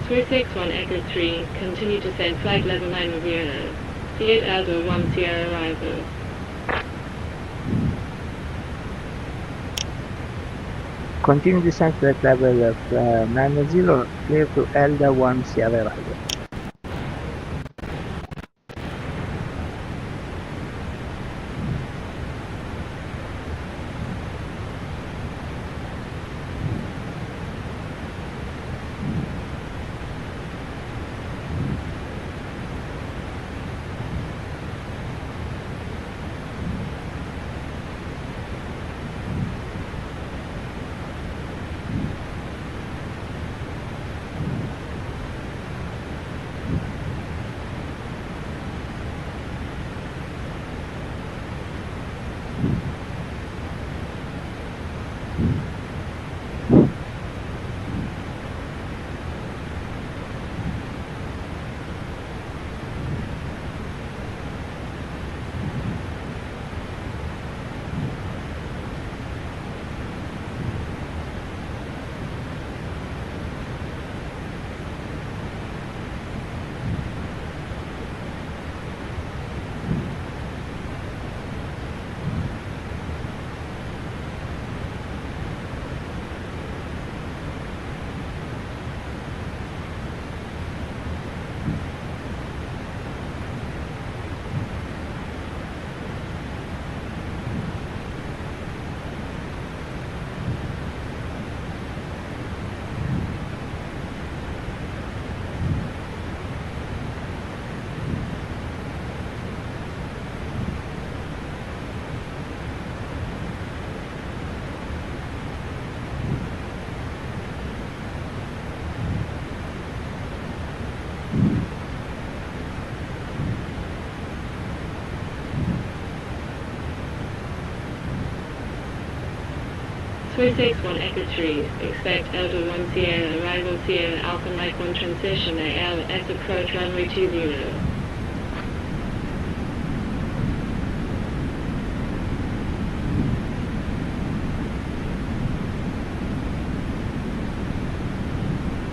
Swiss 61 Echo 3, continue to send flight level 90. Fiat Elder 1 Sierra arrival. Continue descent flight level of 90, clear to Elder 1 Sierra arrival. Swiss 61 Echo 3, expect Elder 1 Sierra arrival Sierra Alpha Mike 1 transition ALS approach runway 20.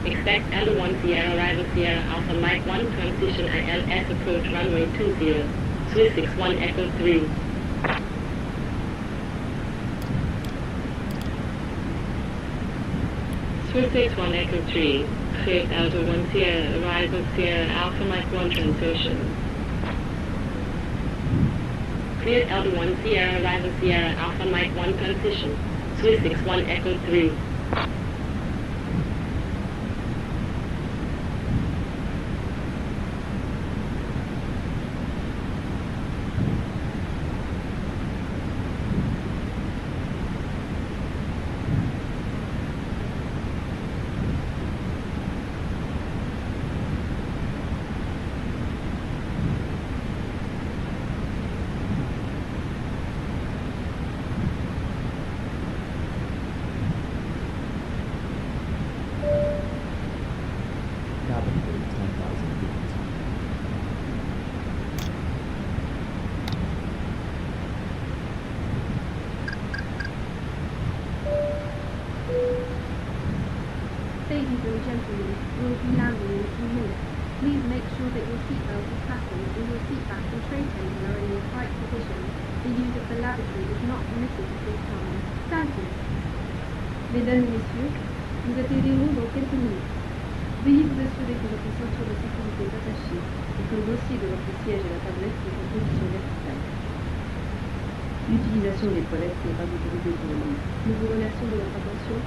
Expect Elder 1 Sierra arrival Sierra Alpha Mike 1 transition ALS approach runway 20. Swiss 61 Echo 3. Swiss 61 Echo 3, cleared Elder 1 Sierra arrival Sierra Alpha Mike 1 transition. Cleared Elder 1 Sierra arrival Sierra Alpha Mike 1 transition. Swiss 61 Echo 3. Cabin code 10,000 feet. Ladies and gentlemen, we'll be landing in a few minutes. Please make sure that your seatbelt is fastened and your seat back and tray table are in the right position. The use of the lavatory is not permitted at this time. Thank you. Mesdames et messieurs, nous atterrirons dans quelques minutes. Veuillez vous assurer que votre ceinture de sécurité est attachée et que le dossier de votre siège et la tablette sont en position verticale. L'utilisation des toilettes n'est pas autorisée pour le moment. Nous vous remercions de votre attention.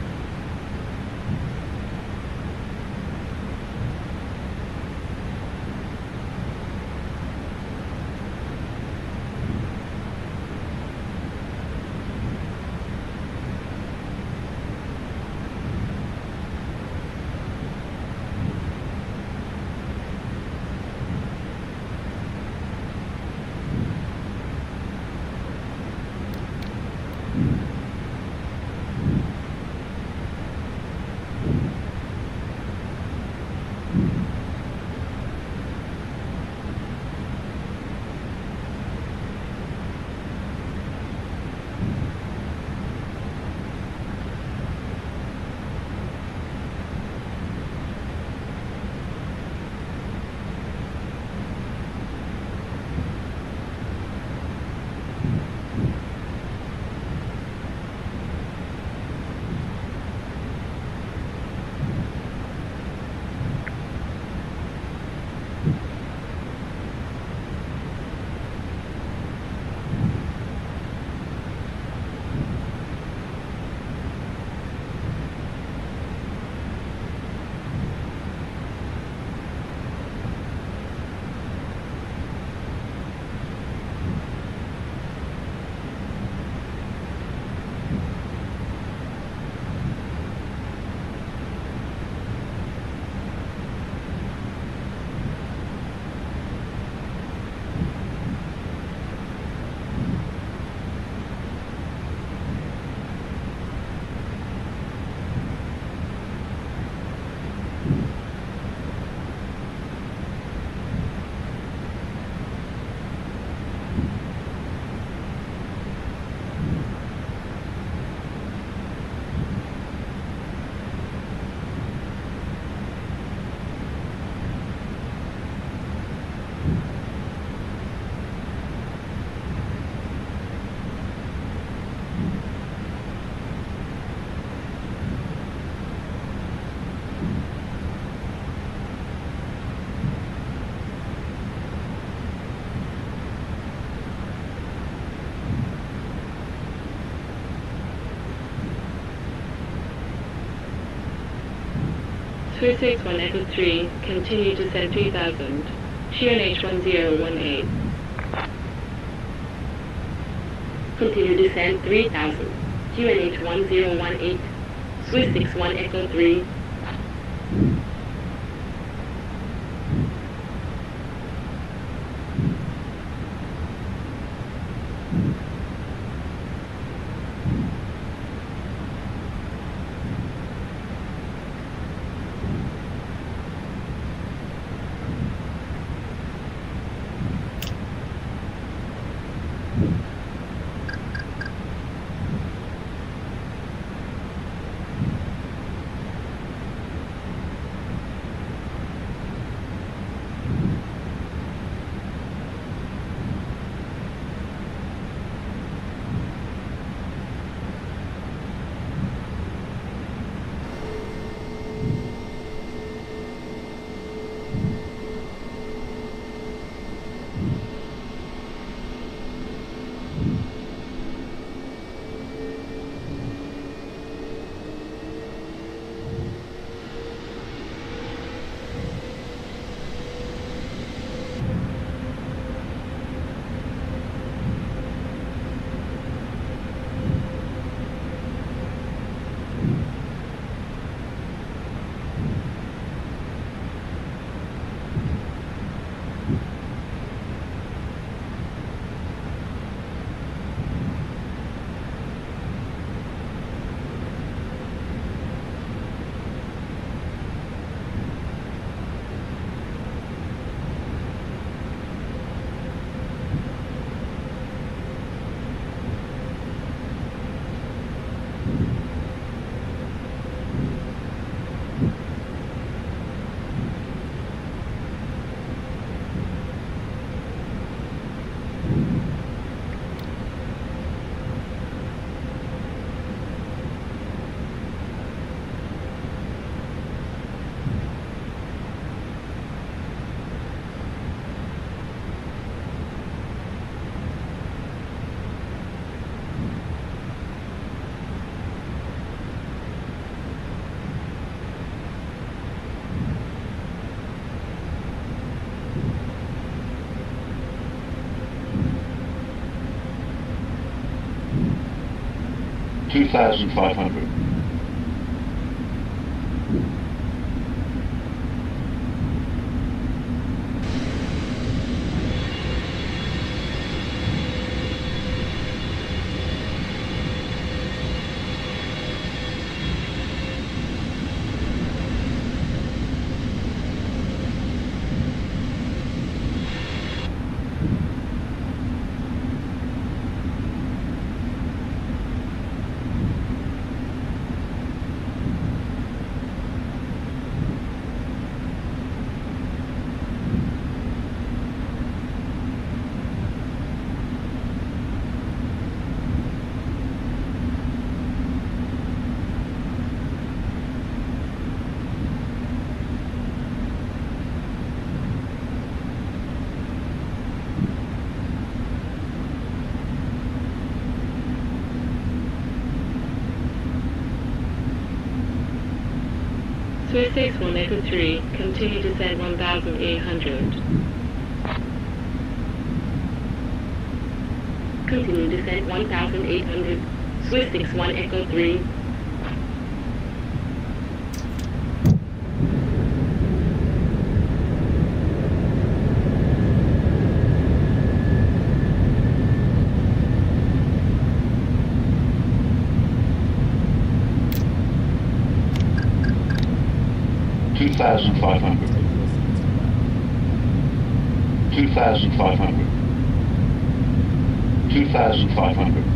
Swiss 61 Echo 3, continue descent 3000, QNH 1018. Continue descent 3000, QNH 1018, Swiss 61 Echo 3. $2,500. Swiss 61 Echo 3, continue descent 1800. Continue descent 1800, Swiss 61 Echo 3. $2,500. $2,500. $2,500.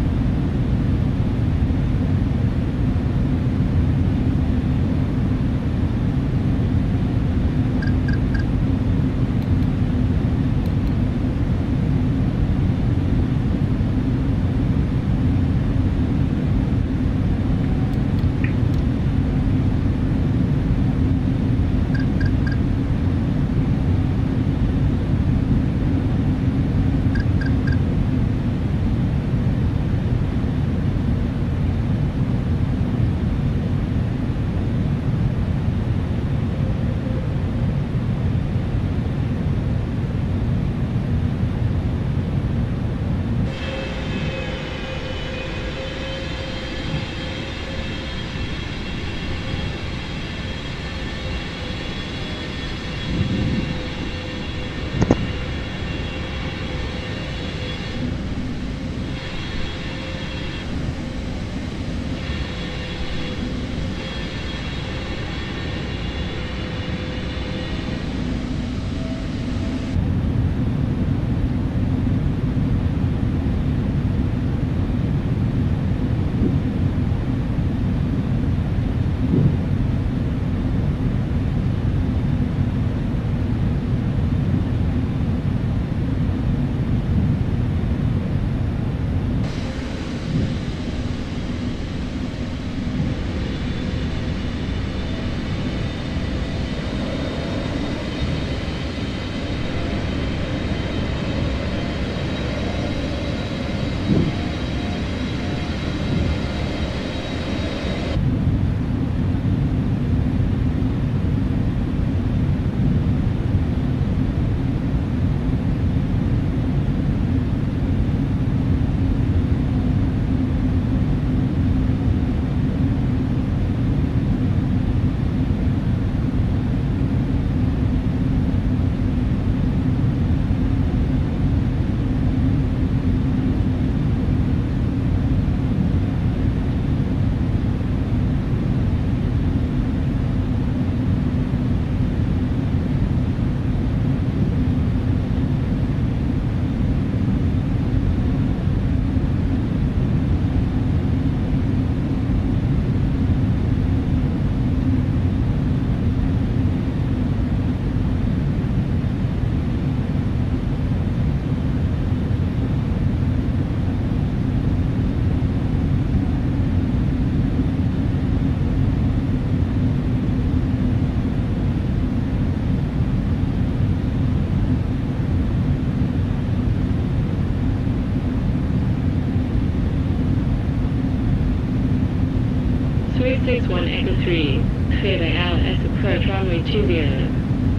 Swiss 61 Echo 3, cleared ALS approach runway 20.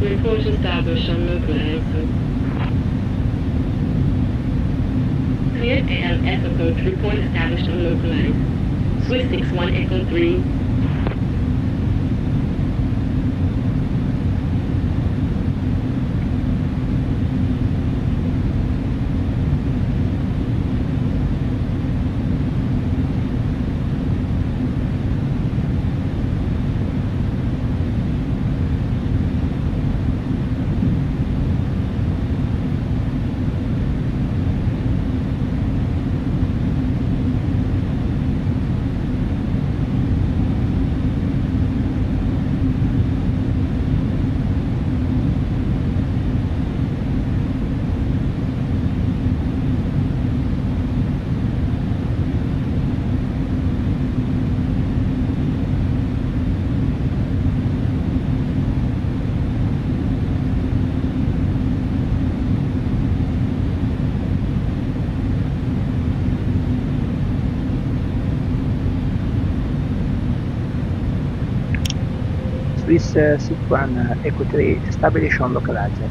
Report established on localizer. Cleared ALS approach, report established on localize. Swiss 61 Echo 3. Swiss 61 Echo 3, establish on localizer.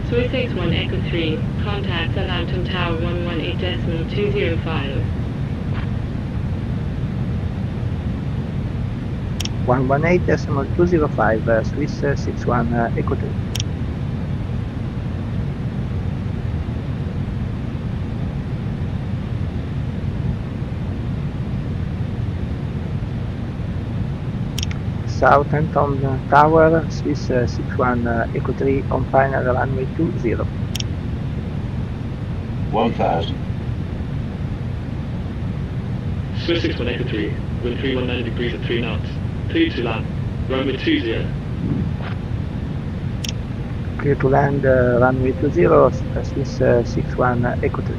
Swiss 61 Echo 3, contact Southampton Tower 118.205. 118.205, Swiss 61 Echo 3. Southampton Tower, Swiss 61 Echo 3 on final runway 20. 1000. Swiss 61 Echo 3, wind 319 degrees at 3 knots. Clear to land, runway 20. Clear to land, runway 20, Swiss 61 Echo 3.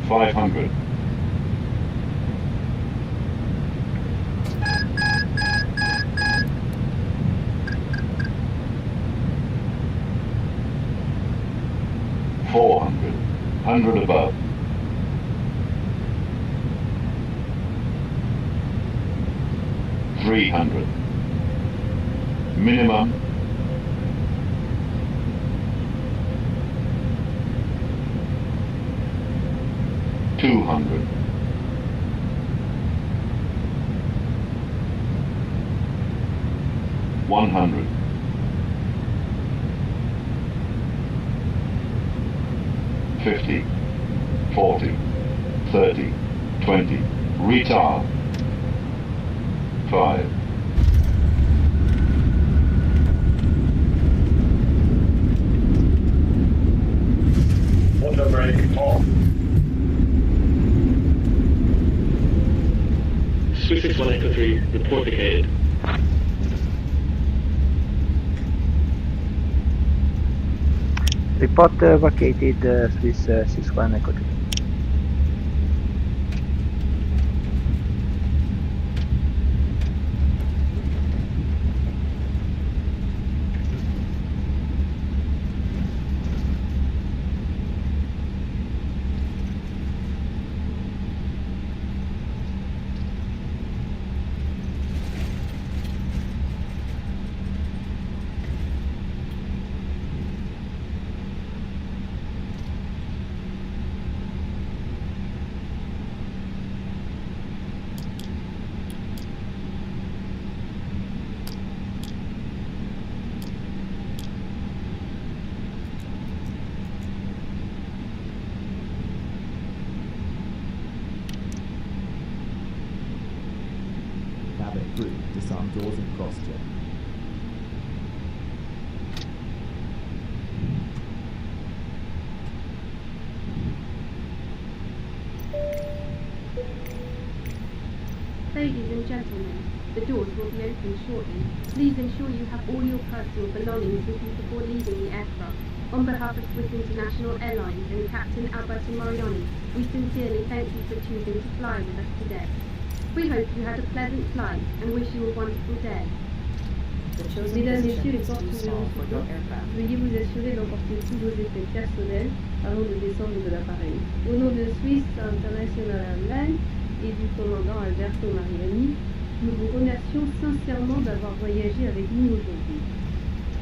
$500. $400. 100 above. $300. Minimum. $200. $100. $50. $40. $30. $20. Retard. 5. Water brake off. Swiss 61 Echo 3, report vacated. Report vacated, Swiss 61 Echo 3. Cabin crew, disarm doors and cross-check. Ladies and gentlemen, the doors will be open shortly. Please ensure you have all your personal belongings with you before leaving the aircraft. On behalf of Swiss International Airlines and Captain Alberto Mariani, we sincerely thank you for choosing to fly with us today. We hope you had a pleasant flight and wish you a wonderful day. Mesdames, Messieurs, les portes s'ouvrent aussitôt. Veuillez vous assurer d'emporter tous vos effets personnels avant de descendre de l'appareil. Au nom de Swiss International Airlines et du commandant Alberto Mariani, nous vous remercions sincèrement d'avoir voyagé avec nous aujourd'hui.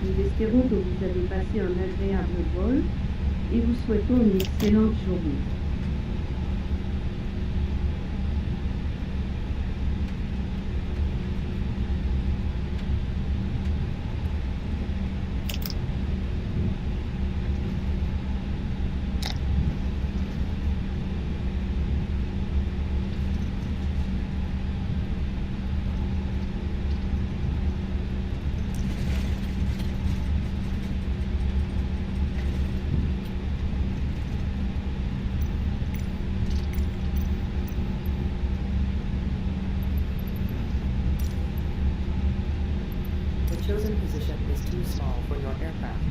Nous espérons que vous avez passé un agréable vol et vous souhaitons une excellente journée. The chosen position is too small for your aircraft.